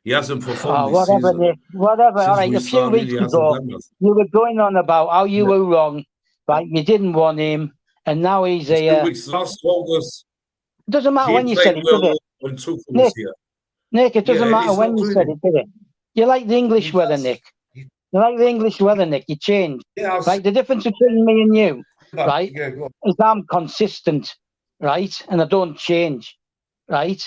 [SPEAKER 1] He hasn't performed this
[SPEAKER 2] whatever,
[SPEAKER 1] season.
[SPEAKER 2] Nick. Whatever. All
[SPEAKER 1] Since
[SPEAKER 2] right,
[SPEAKER 1] we
[SPEAKER 2] a few
[SPEAKER 1] started,
[SPEAKER 2] weeks
[SPEAKER 1] he hasn't
[SPEAKER 2] ago,
[SPEAKER 1] done nothing.
[SPEAKER 2] you were going on about how you were wrong, right? You didn't want him, and now he's a.
[SPEAKER 1] 2 weeks last August.
[SPEAKER 2] Doesn't matter
[SPEAKER 1] He
[SPEAKER 2] when you
[SPEAKER 1] played
[SPEAKER 2] said it, did
[SPEAKER 1] well
[SPEAKER 2] it?
[SPEAKER 1] when Tuchel was
[SPEAKER 2] Nick,
[SPEAKER 1] here.
[SPEAKER 2] Nick, it doesn't
[SPEAKER 1] Yeah,
[SPEAKER 2] matter
[SPEAKER 1] he's
[SPEAKER 2] when
[SPEAKER 1] not
[SPEAKER 2] you
[SPEAKER 1] doing
[SPEAKER 2] said
[SPEAKER 1] it.
[SPEAKER 2] it, did it? You like the English
[SPEAKER 1] He
[SPEAKER 2] weather,
[SPEAKER 1] does.
[SPEAKER 2] Nick. You like the English weather, Nick. You changed.
[SPEAKER 1] Yeah,
[SPEAKER 2] Right? The difference between me and you, right,
[SPEAKER 1] yeah, go on.
[SPEAKER 2] is I'm consistent, right? And I don't change, right?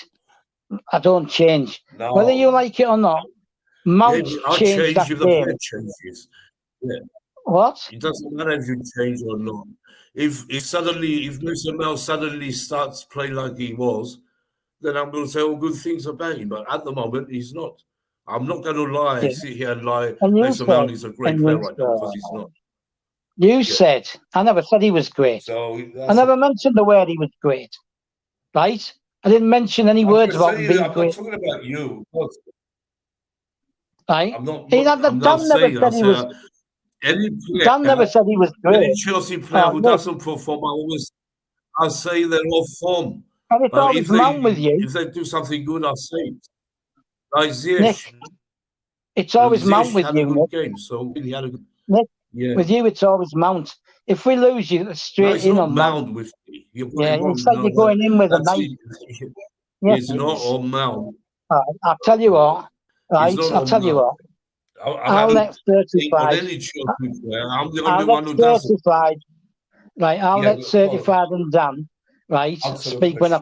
[SPEAKER 2] I don't change.
[SPEAKER 1] No.
[SPEAKER 2] Whether you like it or not, Mount
[SPEAKER 1] Yeah, I'll
[SPEAKER 2] changed
[SPEAKER 1] change
[SPEAKER 2] that
[SPEAKER 1] if the
[SPEAKER 2] game.
[SPEAKER 1] player changes. Yeah.
[SPEAKER 2] What?
[SPEAKER 1] It doesn't matter if you change or not. If Mr. Mel suddenly starts playing like he was, then I'm going to say all good things about him. But at the moment, he's not. I'm not going to lie,
[SPEAKER 2] Yeah.
[SPEAKER 1] sit here and lie.
[SPEAKER 2] And you
[SPEAKER 1] Mason Mount
[SPEAKER 2] said,
[SPEAKER 1] is a great
[SPEAKER 2] and
[SPEAKER 1] player
[SPEAKER 2] you
[SPEAKER 1] right now because he's not.
[SPEAKER 2] You said, I never said he was great.
[SPEAKER 1] So
[SPEAKER 2] I never mentioned the word he was great, right? I didn't mention any words about him being
[SPEAKER 1] I'm
[SPEAKER 2] great,
[SPEAKER 1] not talking about you.
[SPEAKER 2] right?
[SPEAKER 1] I'm not.
[SPEAKER 2] Dan never said he was.
[SPEAKER 1] Any player,
[SPEAKER 2] Dan never said he was
[SPEAKER 1] any
[SPEAKER 2] great.
[SPEAKER 1] Chelsea player who
[SPEAKER 2] Nick,
[SPEAKER 1] doesn't perform, I say they're off form.
[SPEAKER 2] and it's always Mount with you.
[SPEAKER 1] If they do something good, I'll say it. Like
[SPEAKER 2] Nick,
[SPEAKER 1] Ziyech.
[SPEAKER 2] it's always Mount with
[SPEAKER 1] had
[SPEAKER 2] you,
[SPEAKER 1] a good
[SPEAKER 2] Nick.
[SPEAKER 1] game, so he had a good.
[SPEAKER 2] Nick,
[SPEAKER 1] Yeah.
[SPEAKER 2] with you, it's always Mount. If we lose, you straight in on
[SPEAKER 1] Mount with me.
[SPEAKER 2] Yeah, it's like you're going in with a knife. Yes,
[SPEAKER 1] It's not on Mount.
[SPEAKER 2] I'll tell you what. Right, I'll tell you what. I'll let 35.
[SPEAKER 1] Any Chelsea player, I'm the
[SPEAKER 2] I'll
[SPEAKER 1] only one
[SPEAKER 2] let
[SPEAKER 1] who does it.
[SPEAKER 2] 35. Right, I'll let 35 and Dan, right, speak when I.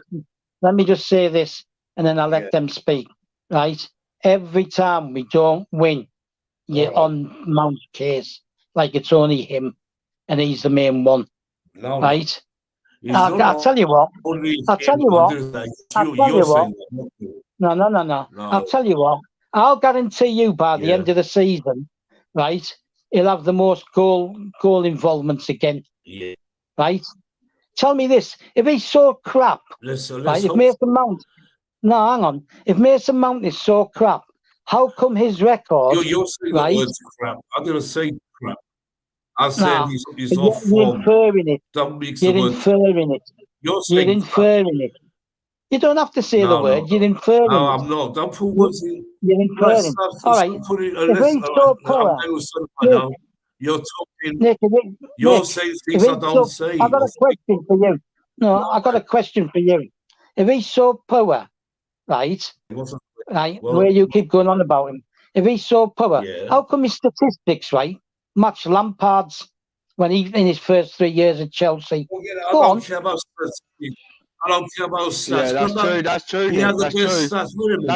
[SPEAKER 2] Let me just say this, and then I'll let them speak. Right, every time we don't win, you're on Mount's case, like it's only him, and he's the main one.
[SPEAKER 1] No,
[SPEAKER 2] right? I'll tell you what. I'll tell you what. I'll tell you what. No. I'll tell you what. I'll guarantee you by the end of the season, right, he'll have the most goal involvements again.
[SPEAKER 1] Yeah.
[SPEAKER 2] Right? Tell me this. If he's so crap, right, if Mason Mount... No, hang on. If Mason Mount is so crap, how come his record...
[SPEAKER 1] You're saying
[SPEAKER 2] right,
[SPEAKER 1] the words crap. I'm going to say crap. I said he's off form.
[SPEAKER 2] You're inferring it.
[SPEAKER 1] Don't mix
[SPEAKER 2] You're
[SPEAKER 1] the words.
[SPEAKER 2] inferring it.
[SPEAKER 1] You're
[SPEAKER 2] inferring it. You don't have to say the word. You're inferring it.
[SPEAKER 1] No, I'm not. Don't put words in.
[SPEAKER 2] You're inferring. All right. If he's so poor,
[SPEAKER 1] you're talking.
[SPEAKER 2] Nick,
[SPEAKER 1] you're saying things I don't say.
[SPEAKER 2] I've got a question for you. No, I've got a question for you. If he's so poor, right, the way you keep going on about him, if he's so poor, how come his statistics, right, match Lampard's when he in his first 3 years at Chelsea?
[SPEAKER 1] I don't care about statistics. I don't care about stats.
[SPEAKER 4] Yeah, that's true.
[SPEAKER 1] He had the best stats.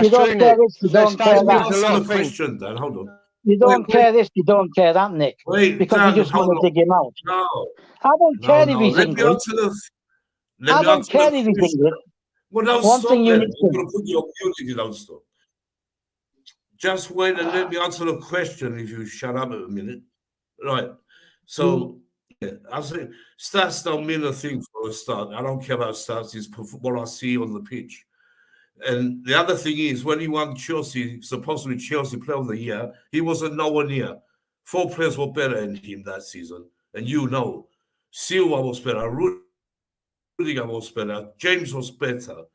[SPEAKER 2] You don't care this, you don't care that.
[SPEAKER 1] Answer the question, Dan. Hold on.
[SPEAKER 2] You don't care this, you don't care that, Nick. Because you just want to dig him out.
[SPEAKER 1] No.
[SPEAKER 2] I don't care if he's English. I don't care if he's English.
[SPEAKER 1] Well, don't
[SPEAKER 2] One
[SPEAKER 1] stop
[SPEAKER 2] thing you
[SPEAKER 1] then.
[SPEAKER 2] need
[SPEAKER 1] I'm going to put you on mute if you don't stop. Just wait and let me answer the question if you shut up a minute. Right. So, I say stats don't mean a thing for a start. I don't care about stats. It's what I see on the pitch. And the other thing is, when he won Chelsea, supposedly Chelsea Player of the Year, he wasn't nowhere near. 4 players were better than him that season. And Silva was better. Rudiger was better. James was better.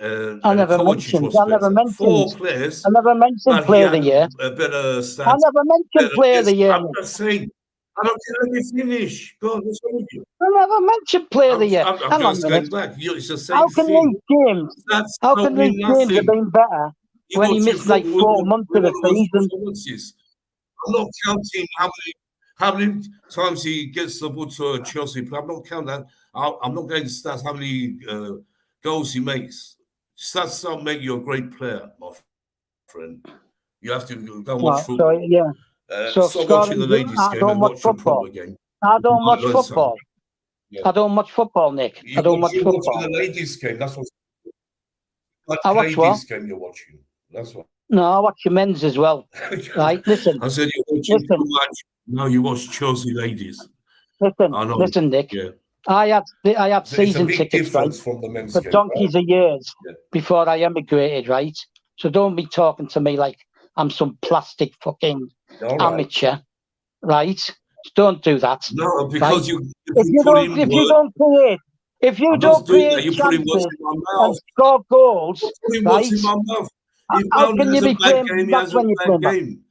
[SPEAKER 2] I never mentioned
[SPEAKER 1] 4 players.
[SPEAKER 2] I never mentioned Player of the Year.
[SPEAKER 1] A better stats.
[SPEAKER 2] I never mentioned Player of the Year.
[SPEAKER 1] I'm just saying. I don't care if you finish. Go on, what's wrong with you?
[SPEAKER 2] I never mentioned Player of the Year.
[SPEAKER 1] I'm just going back. It's the same
[SPEAKER 2] how can
[SPEAKER 1] thing.
[SPEAKER 2] How can these games have been better when he missed like 4 months of the season?
[SPEAKER 1] I'm not counting how many times he gets the ball to a Chelsea player. I'm not counting that. I'm not going to stats how many goals he makes. Stats don't make you a great player, my friend. You have to go and watch football.
[SPEAKER 2] So
[SPEAKER 1] stop watching the ladies' game and watch the proper game.
[SPEAKER 2] I don't watch football. I don't watch football, Nick. I don't watch football.
[SPEAKER 1] Watching the ladies' game. That's what.
[SPEAKER 2] I watch what?
[SPEAKER 1] Game you're watching. That's what.
[SPEAKER 2] No, I watch the men's as well. Right? Listen.
[SPEAKER 1] I said you're watching too much. No, you watch Chelsea ladies.
[SPEAKER 2] Listen, Nick.
[SPEAKER 1] Yeah.
[SPEAKER 2] I had season tickets, right,
[SPEAKER 1] from the men's
[SPEAKER 2] for donkeys of years before I emigrated, right? So don't be talking to me like I'm some plastic fucking amateur, right? Don't do that.
[SPEAKER 1] No, because
[SPEAKER 2] right?
[SPEAKER 1] you
[SPEAKER 2] If you
[SPEAKER 1] put in
[SPEAKER 2] don't, if you
[SPEAKER 1] words.
[SPEAKER 2] don't create, if you
[SPEAKER 1] I'm
[SPEAKER 2] don't
[SPEAKER 1] not doing that.
[SPEAKER 2] create
[SPEAKER 1] You're putting words
[SPEAKER 2] chances
[SPEAKER 1] in my
[SPEAKER 2] and
[SPEAKER 1] mouth.
[SPEAKER 2] score goals,
[SPEAKER 1] You're putting
[SPEAKER 2] right?
[SPEAKER 1] words in my mouth. If
[SPEAKER 2] How
[SPEAKER 1] Mount
[SPEAKER 2] can you
[SPEAKER 1] has a
[SPEAKER 2] be
[SPEAKER 1] bad
[SPEAKER 2] playing
[SPEAKER 1] game, he
[SPEAKER 2] back
[SPEAKER 1] has a
[SPEAKER 2] when you're
[SPEAKER 1] bad
[SPEAKER 2] playing back?
[SPEAKER 1] game.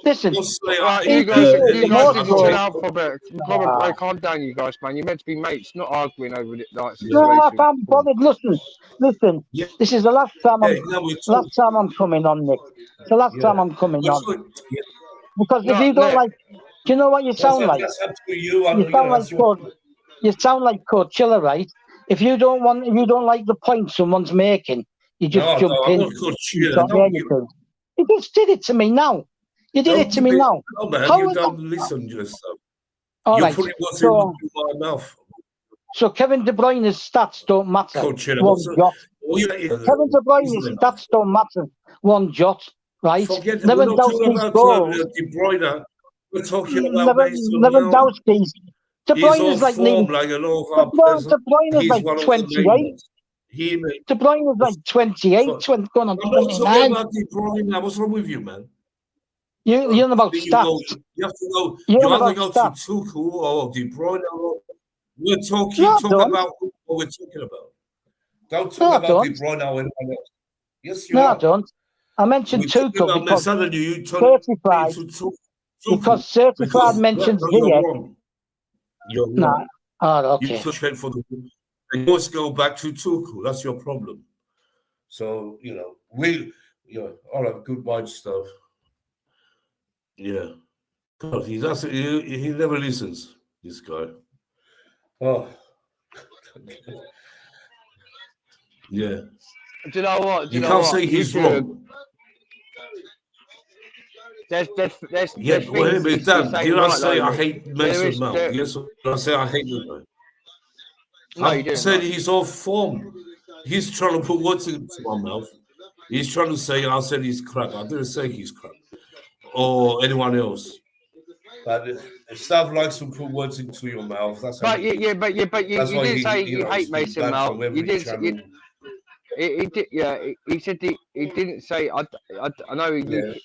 [SPEAKER 2] Listen,
[SPEAKER 1] Don't say,
[SPEAKER 4] Right,
[SPEAKER 2] he
[SPEAKER 4] you guys,
[SPEAKER 2] created
[SPEAKER 4] you
[SPEAKER 2] the
[SPEAKER 4] guys
[SPEAKER 2] most
[SPEAKER 4] are
[SPEAKER 2] goals.
[SPEAKER 4] talking out for a bit. Come calm down, you guys, man. You're meant to be mates, not arguing over the like
[SPEAKER 2] No, I
[SPEAKER 4] situation.
[SPEAKER 2] can't be bothered. Listen.
[SPEAKER 1] Yeah,
[SPEAKER 2] This is the last time
[SPEAKER 1] now we're talking.
[SPEAKER 2] I'm coming on, Nick. It's the last time I'm coming
[SPEAKER 1] We're
[SPEAKER 2] on.
[SPEAKER 1] talking. Yeah,
[SPEAKER 2] Because if
[SPEAKER 4] No,
[SPEAKER 2] you don't
[SPEAKER 4] Nick.
[SPEAKER 2] like, do you know what you sound like?
[SPEAKER 1] that's up to you.
[SPEAKER 2] You sound like
[SPEAKER 1] That's your.
[SPEAKER 2] you sound like Coachella, right? If you don't like the point someone's making, you just
[SPEAKER 1] No,
[SPEAKER 2] jump
[SPEAKER 1] I'm
[SPEAKER 2] in.
[SPEAKER 1] not
[SPEAKER 2] You
[SPEAKER 1] Coachella.
[SPEAKER 2] thought,
[SPEAKER 1] No,
[SPEAKER 2] yeah, you do. You just did it to me now. You did it to me now.
[SPEAKER 1] No, man,
[SPEAKER 2] How
[SPEAKER 1] you
[SPEAKER 2] is
[SPEAKER 1] don't listen to yourself.
[SPEAKER 2] All
[SPEAKER 1] You're
[SPEAKER 2] right.
[SPEAKER 1] putting what's in my mouth.
[SPEAKER 2] So Kevin De Bruyne's stats don't matter.
[SPEAKER 1] Coachella.
[SPEAKER 2] One jot.
[SPEAKER 1] Kevin
[SPEAKER 2] Kevin De Bruyne's stats don't matter. One jot. Right?
[SPEAKER 1] Forget it. We're not talking
[SPEAKER 2] Lewandowski's
[SPEAKER 1] about
[SPEAKER 2] goals.
[SPEAKER 1] De Bruyne. We're talking about Mason Mount.
[SPEAKER 2] Lewandowski's. De
[SPEAKER 1] He's on
[SPEAKER 2] Bruyne's like
[SPEAKER 1] form
[SPEAKER 2] nearly.
[SPEAKER 1] like a lot of our players.
[SPEAKER 2] De Bruyne's
[SPEAKER 1] He's
[SPEAKER 2] like
[SPEAKER 1] one of the
[SPEAKER 2] 28.
[SPEAKER 1] main ones.
[SPEAKER 2] De Bruyne's like 28, going on
[SPEAKER 1] I'm not
[SPEAKER 2] 29.
[SPEAKER 1] talking about De Bruyne. What's wrong with you, man?
[SPEAKER 2] You're on about
[SPEAKER 1] You
[SPEAKER 2] stats.
[SPEAKER 1] have to go.
[SPEAKER 2] You're
[SPEAKER 1] You
[SPEAKER 2] on
[SPEAKER 1] either
[SPEAKER 2] about
[SPEAKER 1] go
[SPEAKER 2] stats.
[SPEAKER 1] to Tuchel or De Bruyne. We're talking
[SPEAKER 2] No, I
[SPEAKER 1] talk
[SPEAKER 2] don't.
[SPEAKER 1] about what we're talking about. Don't
[SPEAKER 2] No,
[SPEAKER 1] talk
[SPEAKER 2] I
[SPEAKER 1] about De
[SPEAKER 2] don't.
[SPEAKER 1] Bruyne or anyone else. Yes, you
[SPEAKER 2] No,
[SPEAKER 1] are.
[SPEAKER 2] I don't. I mentioned
[SPEAKER 1] We're talking
[SPEAKER 2] Tuchel
[SPEAKER 1] about
[SPEAKER 2] because
[SPEAKER 1] suddenly you turn
[SPEAKER 2] certified.
[SPEAKER 1] to Tuchel.
[SPEAKER 2] Because certified mentions
[SPEAKER 1] you're
[SPEAKER 2] Ziyech.
[SPEAKER 1] wrong. You're wrong.
[SPEAKER 2] No. Oh, okay.
[SPEAKER 1] You push for the and you always go back to Tuchel. That's your problem. So all right, good mind stuff. Yeah, God, he never listens. This guy. Oh, yeah.
[SPEAKER 4] Do you know what?
[SPEAKER 1] You can't say he's wrong.
[SPEAKER 4] There's
[SPEAKER 1] Yeah,
[SPEAKER 4] things
[SPEAKER 1] well,
[SPEAKER 4] he's
[SPEAKER 1] Dan,
[SPEAKER 4] saying
[SPEAKER 1] did I
[SPEAKER 4] right,
[SPEAKER 1] say I
[SPEAKER 4] Nick.
[SPEAKER 1] hate Mason Mount? Yes, I say I hate the guy.
[SPEAKER 4] No, you
[SPEAKER 1] I
[SPEAKER 4] didn't.
[SPEAKER 1] said
[SPEAKER 4] No.
[SPEAKER 1] he's off form. He's trying to put words into my mouth. He's trying to say I said he's crap. I didn't say he's crap. Or anyone else. But if Stav likes to put words into your mouth, that's how
[SPEAKER 4] But you didn't say you hate Mason Mount. You didn't. He did. Yeah, he said he didn't say. I know. You didn't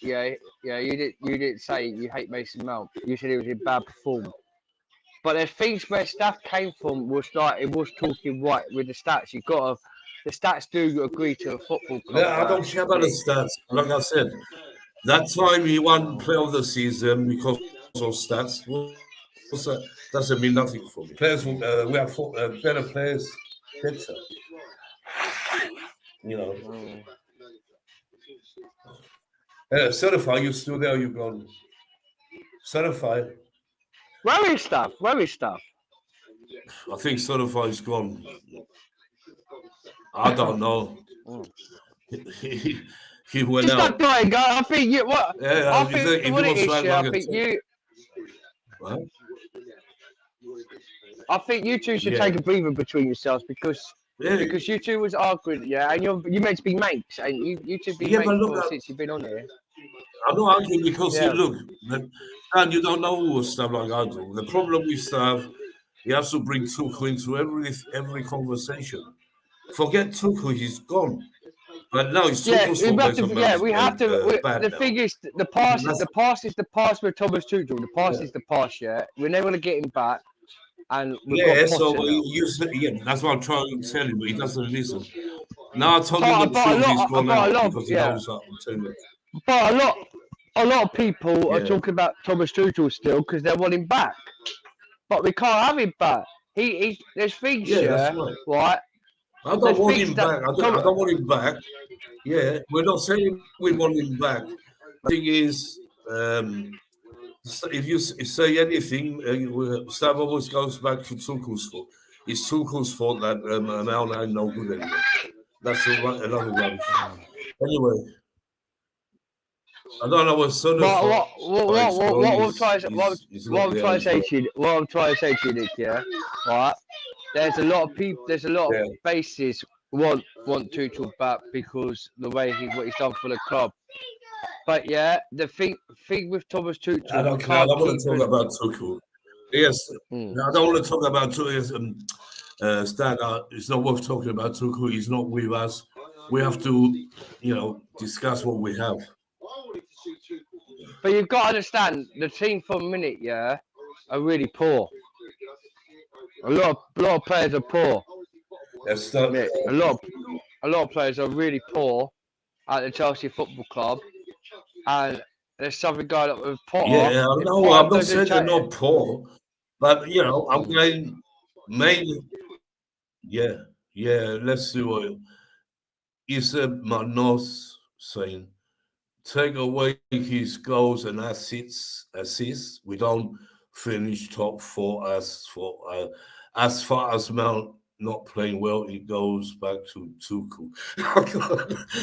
[SPEAKER 4] say you hate Mason Mount. You said he was in bad form. But there's things where stuff came from was like it was talking right with the stats. The stats do agree to a football club.
[SPEAKER 1] Yeah, I don't care about the stats. Like I said, that time he won Player of the Season because of stats. What's that? Doesn't mean nothing for me. Players, we have better players, better. Certified, you're still there, you've gone. Certified.
[SPEAKER 4] Where is stuff?
[SPEAKER 1] I think Certified's gone. I don't know. He went
[SPEAKER 4] Just
[SPEAKER 1] out.
[SPEAKER 4] not dying, guy. I think you what?
[SPEAKER 1] Yeah,
[SPEAKER 4] I think what it is, I think you.
[SPEAKER 1] What?
[SPEAKER 4] I think you two should take a breather between yourselves because you two was arguing, and you're meant to be mates, and you two been mates since you've been on here.
[SPEAKER 1] I'm not arguing because look, and you don't know stuff like I do. The problem with stuff, you have to bring Tuchel into every conversation. Forget Tuchel, he's gone. But now it's Tuchel's fault.
[SPEAKER 4] We have to. The thing is, the past is the past with Thomas Tuchel. The past is the past. Yeah, we're never gonna get him back. And
[SPEAKER 1] that's what I'm trying to tell him, but he doesn't listen. Now I told him the truth, he's gone out because he knows that I'm telling him.
[SPEAKER 4] But a lot of people are talking about Thomas Tuchel still because they want him back. But we can't have him back. There's things
[SPEAKER 1] that's
[SPEAKER 4] right?
[SPEAKER 1] I don't want him back. I don't want him back. Yeah, we're not saying we want him back. The thing is, if you say anything, Stav always goes back to Tuchel's fault. It's Tuchel's fault that Mount ain't no good anymore. That's another one. Anyway, I don't know what's sort of.
[SPEAKER 4] What I'm trying to say to you, Nick, right? There's a lot of people. There's a lot of faces want Tuchel back because the way what he's done for the club. But the thing with Thomas Tuchel,
[SPEAKER 1] I don't want to talk about Tuchel. Yes, I don't want to talk about Tuchel. Stan, it's not worth talking about Tuchel. He's not with us. We have to, discuss what we have.
[SPEAKER 4] But you've got to understand the team for a minute, yeah, are really poor. A lot of players are poor. Nick. A lot of players are really poor at the Chelsea Football Club, and there's something going on with Potter.
[SPEAKER 1] Yeah, no, I'm not saying they're not poor, but I'm going mainly. Yeah, let's see what Issa Manos saying. Take away his goals and assists. We don't finish top 4 as far as Mount not playing well, it goes back to Tuchel.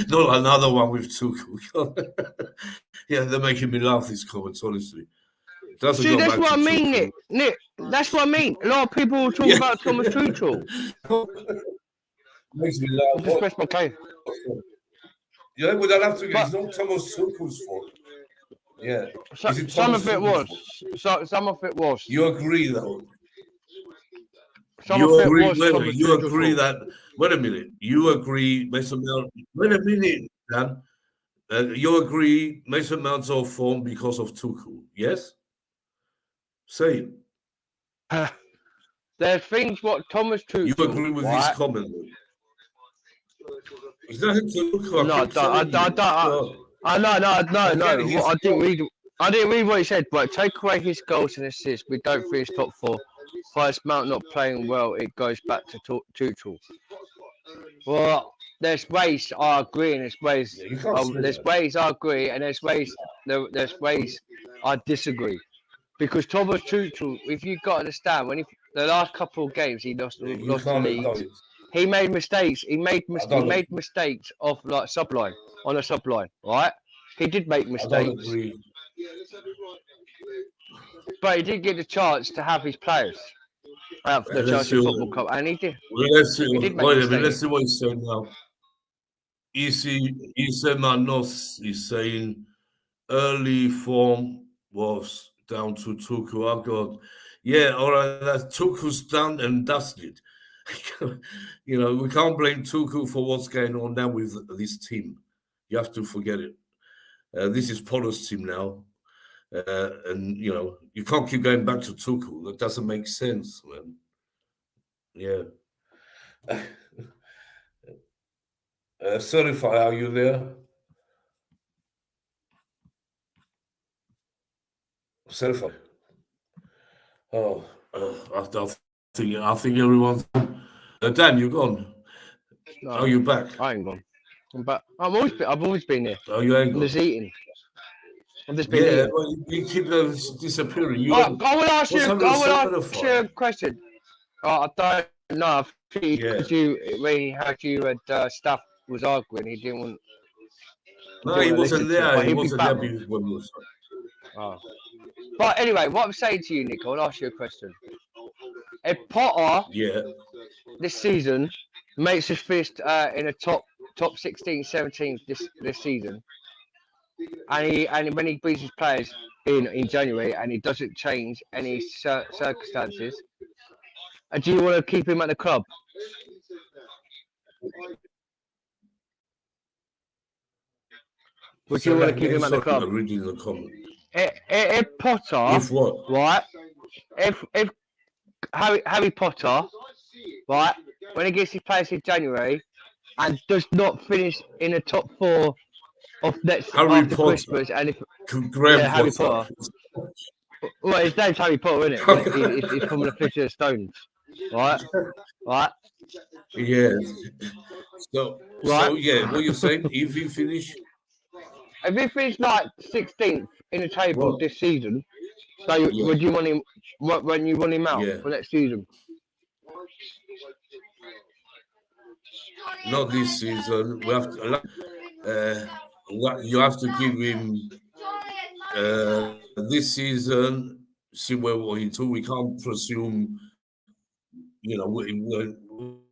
[SPEAKER 1] Not another one with Tuchel. Yeah, they're making me laugh, these comments, honestly.
[SPEAKER 4] See, that's what I mean, Nick. That's what I mean. A lot of people talk about Thomas Tuchel.
[SPEAKER 1] Makes me laugh.
[SPEAKER 4] Just press my case.
[SPEAKER 1] Yeah, we don't have to. It's not Thomas Tuchel's fault. Yeah,
[SPEAKER 4] some of it was. Some of it was.
[SPEAKER 1] You agree, though.
[SPEAKER 4] You
[SPEAKER 1] agree that. Wait a minute. You agree, Mason Mount. Wait a minute, Dan. You agree, Mason Mount's off form because of Tuchel. Yes. Say it.
[SPEAKER 4] There's things what Thomas Tuchel.
[SPEAKER 1] You agree with his comment? Is that Tuchel?
[SPEAKER 4] No, no. I didn't read what he said, but take away his goals and assists, we don't finish top 4. First Mount not playing well, it goes back to Tuchel. Well, there's ways I agree, and there's ways I agree, and there's ways I disagree. Because Thomas Tuchel, if you've got to understand, the last couple of games he lost the league, he made mistakes. He made mistakes of like subline on a subline, right? He did make mistakes, but he did get the chance to have his players out for the Chelsea Football Club, and he did.
[SPEAKER 1] Let's see what he's saying now. Issa Manos is saying early form was down to Tuchel. Oh God, yeah, all right. That Tuchel's done and dusted. We can't blame Tuchel for what's going on now with this team. You have to forget it. This is Potter's team now, and you can't keep going back to Tuchel. That doesn't make sense, man. Yeah. Certify, are you there? Certify. Oh, I think everyone's. Dan, you're gone.
[SPEAKER 4] No,
[SPEAKER 1] are you back?
[SPEAKER 4] I ain't gone. I'm back. I've always been here.
[SPEAKER 1] Oh, you ain't gone.
[SPEAKER 4] I'm just eating. I'm just been eating.
[SPEAKER 1] Well, you keep disappearing.
[SPEAKER 4] I will ask you a question. I don't know. I think because when he had you and staff was arguing, he didn't want.
[SPEAKER 1] No, he wasn't there. He wasn't there when we were.
[SPEAKER 4] Oh. But anyway, what I'm saying to you, Nick, I'll ask you a question. If Potter, this season, makes us finish in a top 16, 17 this season, and when he brings his players in January and he doesn't change any circumstances, do you want to keep him at the club? Would you want to keep him at the club?
[SPEAKER 1] Reading the comment.
[SPEAKER 4] If Potter,
[SPEAKER 1] if what?
[SPEAKER 4] Right? If Harry Potter, right, when he gets his place in January and does not finish in the top 4 of next after Christmas, and if Harry Potter, well, his name's Harry Potter, isn't it? He's from the Fisher Stones, right? Right?
[SPEAKER 1] Yes. So what you're saying? If he finish
[SPEAKER 4] like 16th in the table this season, so would you want him? When you want him out for next season?
[SPEAKER 1] Not this season. We have to. You have to give him this season. See what he do. We can't presume.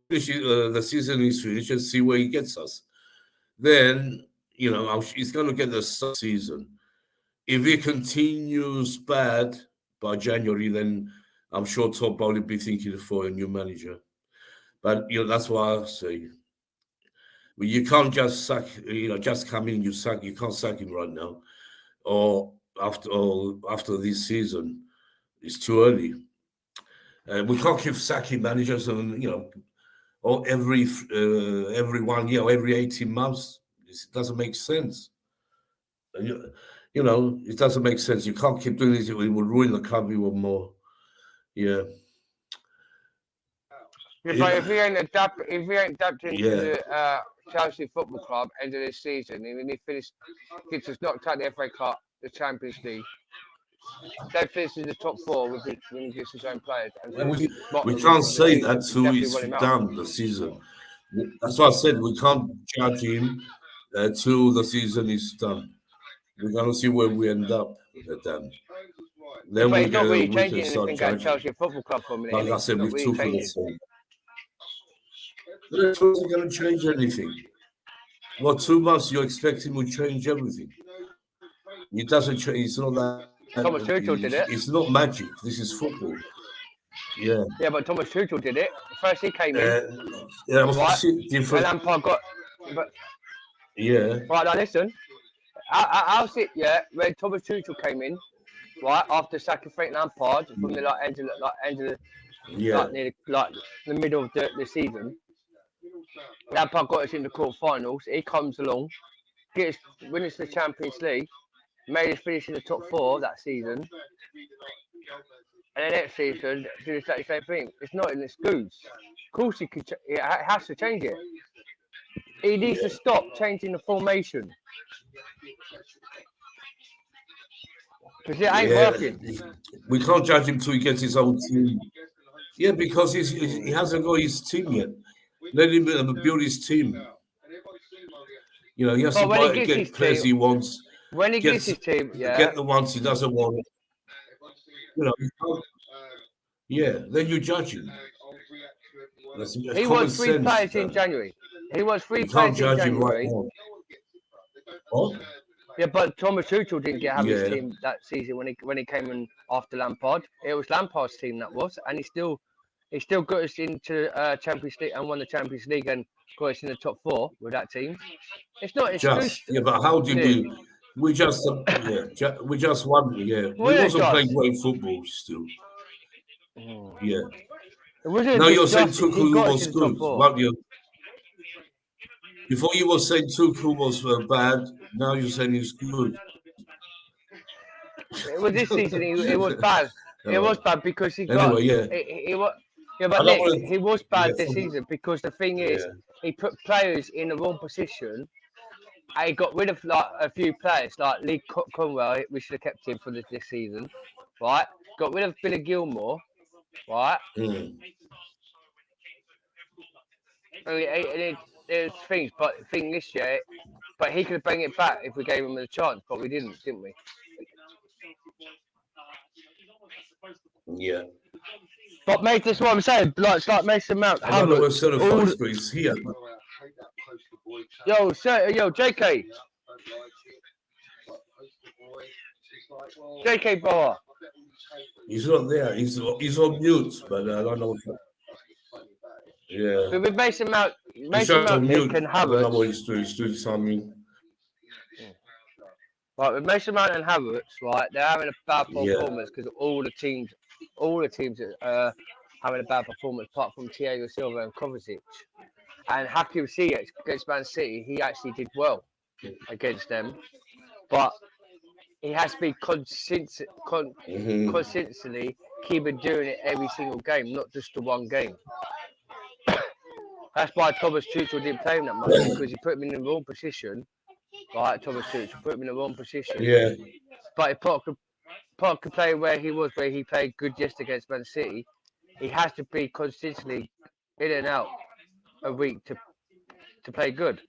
[SPEAKER 1] The season is finished and see where he gets us. Then he's going to get the season. If he continues bad by January, then I'm sure Todd will be thinking for a new manager. But that's why I say, you can't just sack. Just come in, you can't sack him right now, or after this season. It's too early. We can't keep sacking managers, and or every 18 months. It doesn't make sense. And it doesn't make sense. You can't keep doing this. It will ruin the club even more. Yeah.
[SPEAKER 4] Yeah, but if he ain't adapting to the Chelsea Football Club end of this season, and he gets us knocked out the FA Cup, the Champions League, they finish in the top 4 when he gets his own players. And
[SPEAKER 1] we can't say that till he's done the season. That's why I said we can't judge him till the season is done. We're gonna see where we end up then.
[SPEAKER 4] Then but he's not really changing anything at Chelsea Football Club for me.
[SPEAKER 1] Like I said, we took the same. It wasn't going to change anything. 2 months you expect him to change everything? It doesn't change. It's not that.
[SPEAKER 4] Thomas Tuchel did it.
[SPEAKER 1] It's not magic. This is football. Yeah.
[SPEAKER 4] Yeah, but Thomas Tuchel did it. First he came in.
[SPEAKER 1] Yeah,
[SPEAKER 4] right?
[SPEAKER 1] Different.
[SPEAKER 4] And Lampard got. But,
[SPEAKER 1] yeah.
[SPEAKER 4] Right now, listen. I'll sit. Yeah, when Thomas Tuchel came in, right after sacking Frank Lampard from the end of near the middle of the season. Lampard got us in the quarterfinals. He comes along, wins the Champions League, made us finish in the top 4 that season, and the next season do exactly the same thing. It's not in the schools. Of course, he has to change it. He needs to stop changing the formation because it ain't working.
[SPEAKER 1] We can't judge him till he gets his own team. Yeah, because he hasn't got his team yet. Let him build his team. He has to get players he wants.
[SPEAKER 4] When he gets his team,
[SPEAKER 1] get the ones he doesn't want. Then you judge him.
[SPEAKER 4] He wants 3 players in January. He wants 3 players in January.
[SPEAKER 1] Right now.
[SPEAKER 4] Yeah, but Thomas Tuchel didn't have his team that season when he came in after Lampard. It was Lampard's team that was, and he still got us into Champions League and won the Champions League and got us in the top 4 with that team. It's not
[SPEAKER 1] but how do you do? We just won. Yeah, we wasn't playing great football still. Yeah. Now you're saying Tuchel was good, but before you were saying Tuchel was bad. Now you're saying he's good.
[SPEAKER 4] Well, this season it was bad. It was bad because he got. He was. Yeah, but Nick, he was bad this season because the thing is, he put players in the wrong position. And he got rid of a few players, like Lee Conwell. We should have kept him for this season, right? Got rid of Billy Gilmore, right? And there's things, but this year, but he could bring it back if we gave him a chance, but we didn't we?
[SPEAKER 1] Yeah.
[SPEAKER 4] But mate, that's what I'm saying. It's like Mason Mount.
[SPEAKER 1] I don't know where Center Fox, but he's here.
[SPEAKER 4] Yo, JK. JK Bauer.
[SPEAKER 1] He's not there. He's on mute, but I don't know. Yeah.
[SPEAKER 4] But with Mason Mount, Nick and Havertz.
[SPEAKER 1] I don't know what he's doing. He's doing something.
[SPEAKER 4] Right, with Mason Mount and Havertz, right, they're having a bad performance because all the teams are having a bad performance apart from Thiago Silva and Kovacic. And Hakim Ziyech against Man City, he actually did well against them, but he has to be consistently keep doing it every single game, not just the one game. That's why Thomas Tuchel didn't play him that much because he put him in the wrong position. Right, Thomas Tuchel put him in the wrong position.
[SPEAKER 1] Yeah.
[SPEAKER 4] But if Potter could play where he played good just against Man City, he has to be consistently in and out a week to play good.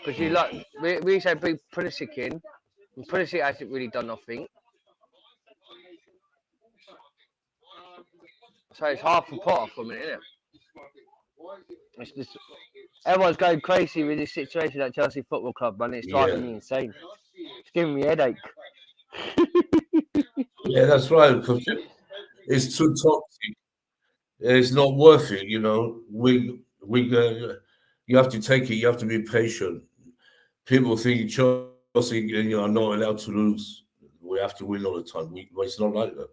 [SPEAKER 4] Because we say bring Pulisic in, and Pulisic hasn't really done nothing. So it's hard for Potter for a minute, isn't it? It's just everyone's going crazy with this situation at Chelsea Football Club, man. It's driving me insane. It's giving me a headache.
[SPEAKER 1] Yeah, that's right. Because it's too toxic. It's not worth it. You have to take it. You have to be patient. People think Chelsea are not allowed to lose. We have to win all the time. It's not like that.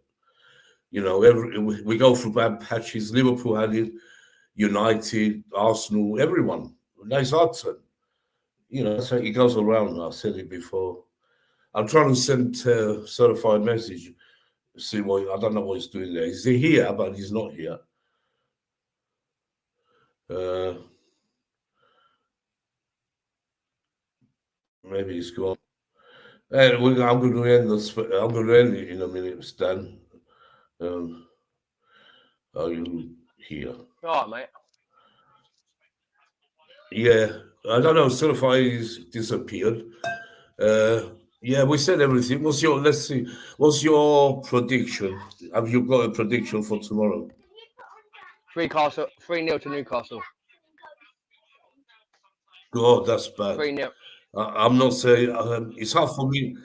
[SPEAKER 1] We go through bad patches. Liverpool had it, United, Arsenal, everyone. Now it's our turn. So it goes around. I said it before. I'm trying to send a certified message. See what I don't know what he's doing there. He's here, but he's not here. Maybe he's gone. I'm going to end this. I'm going to end it in a minute, Stan. Are you here?
[SPEAKER 4] All right, mate.
[SPEAKER 1] Yeah, I don't know. Certified's disappeared. Yeah, we said everything. Let's see. What's your prediction? Have you got a prediction for tomorrow?
[SPEAKER 4] 3-0 to Newcastle.
[SPEAKER 1] God, that's bad.
[SPEAKER 4] 3-0.
[SPEAKER 1] I'm not saying it's hard for me.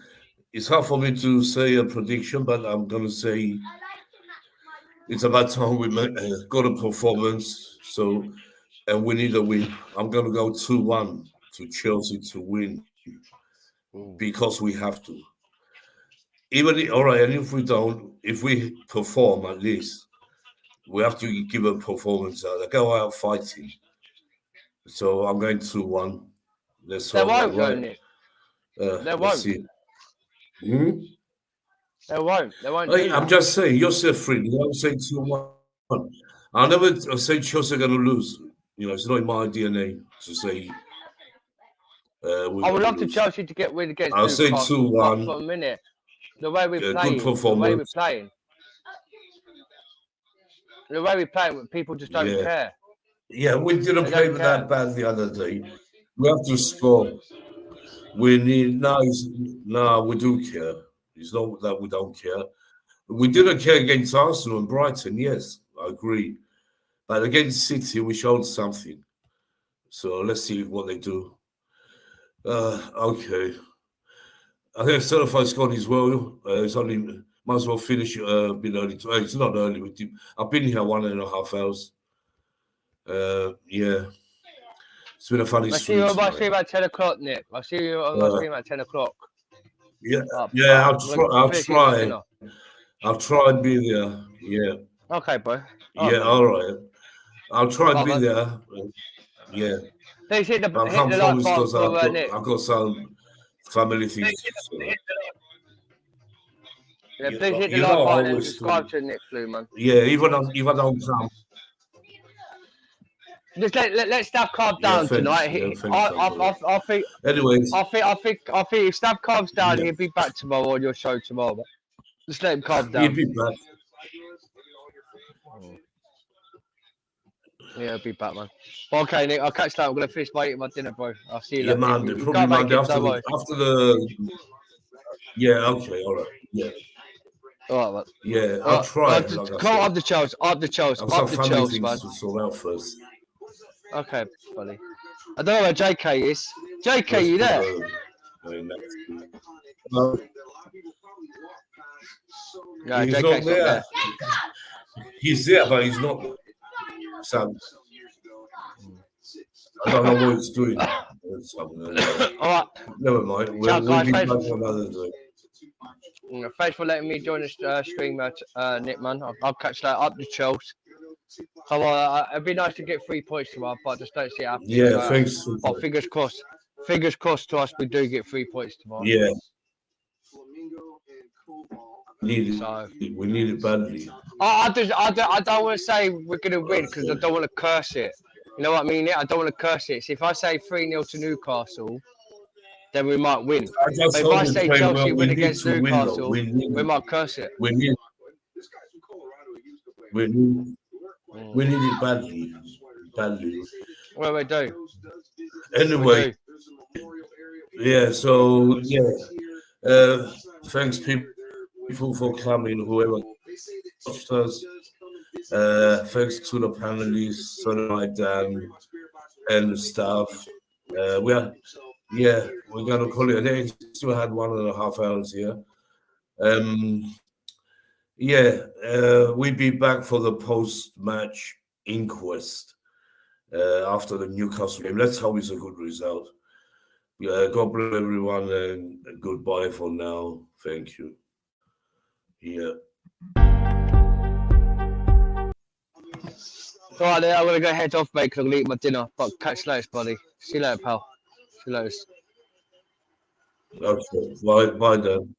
[SPEAKER 1] It's hard for me to say a prediction, but I'm gonna say it's about time we got a performance. So, and we need a win. I'm gonna go 2-1 to Chelsea to win because we have to. All right, and if we perform at least, we have to give a performance. Go out fighting. So I'm going 2-1. Let's
[SPEAKER 4] They
[SPEAKER 1] hope
[SPEAKER 4] won't,
[SPEAKER 1] right.
[SPEAKER 4] Nick.
[SPEAKER 1] They
[SPEAKER 4] won't.
[SPEAKER 1] See.
[SPEAKER 4] They won't. They won't.
[SPEAKER 1] I'm just saying, you're so free. I'm saying 2-1. I'll never say Chelsea are going to lose. It's not in my DNA to say.
[SPEAKER 4] I would love to Chelsea to get win against
[SPEAKER 1] I'll say
[SPEAKER 4] Newcastle.
[SPEAKER 1] 2-1.
[SPEAKER 4] For a minute, the way we're playing,
[SPEAKER 1] Good performance.
[SPEAKER 4] the way we're playing, people just don't care.
[SPEAKER 1] Yeah, we didn't play that bad the other day. We have to score. We need we do care. It's not that we don't care. We didn't care against Arsenal and Brighton. Yes, I agree. But against City, we showed something. So let's see what they do. Okay. I think Certified's gone as well. It's only might as well finish a bit early. It's not early with him. I've been here 1.5 hours. Yeah. It's been a funny stream.
[SPEAKER 4] I'll see you about 10 o'clock, Nick. I'll see you about 10 o'clock.
[SPEAKER 1] Yeah, I'll try. I'll try and be there. Yeah.
[SPEAKER 4] Okay, bro.
[SPEAKER 1] All right. I'll try and be there. Yeah.
[SPEAKER 4] Please hit the
[SPEAKER 1] like button
[SPEAKER 4] for Nick.
[SPEAKER 1] I've got some family things.
[SPEAKER 4] Yeah, please hit the like button and subscribe to Nick Blue, man.
[SPEAKER 1] Yeah, even if I don't come.
[SPEAKER 4] Just let Stav calm down tonight. I think.
[SPEAKER 1] Anyways,
[SPEAKER 4] I think if Stav calms down, he'll be back tomorrow on your show tomorrow. But just let him calm down.
[SPEAKER 1] He'll be back.
[SPEAKER 4] Yeah, I'll be back, man. Okay, Nick, I'll catch that. I'm gonna finish eating my dinner, bro. I'll see you
[SPEAKER 1] later. Monday, probably Monday after the. Yeah. Okay. All right. Yeah.
[SPEAKER 4] All right, man.
[SPEAKER 1] Yeah, I'll try.
[SPEAKER 4] Up the Chelsea, man.
[SPEAKER 1] To sort out first.
[SPEAKER 4] Okay, buddy. I don't know where JK is. JK, you there?
[SPEAKER 1] No, he's JK's not there. He's there, but he's not. So, I don't know what he's doing.
[SPEAKER 4] All right.
[SPEAKER 1] Never mind. We'll be back another day.
[SPEAKER 4] Thanks for letting me join the stream, Nick, man. I'll catch that up the Chelsea. Come on, it'd be nice to get 3 points tomorrow, but I just don't see it happening.
[SPEAKER 1] Yeah, thanks.
[SPEAKER 4] Oh, fingers crossed. Fingers crossed to us, we do get 3 points tomorrow.
[SPEAKER 1] Yeah. We need it badly.
[SPEAKER 4] I don't want to say we're going to win because I don't want to curse it. You know what I mean? I don't want to curse it. So if I say 3-0 to Newcastle, then we might win. But if I say Chelsea win against Newcastle, we might curse it.
[SPEAKER 1] We need it badly.
[SPEAKER 4] Well, we do.
[SPEAKER 1] Anyway, yeah. So yeah, thanks people for coming. Whoever watched us. Thanks to the panelists, Sonny, Dan, and the staff. We're gonna call it a day. Still had 1.5 hours here. We'll be back for the post-match inquest after the Newcastle game. Let's hope it's a good result. Yeah, God bless everyone and goodbye for now. Thank you. Yeah.
[SPEAKER 4] All right, then I'm gonna go head off, mate, because I'm gonna eat my dinner. But catch you later, buddy. See you later, pal. See you later.
[SPEAKER 1] Okay. Bye then.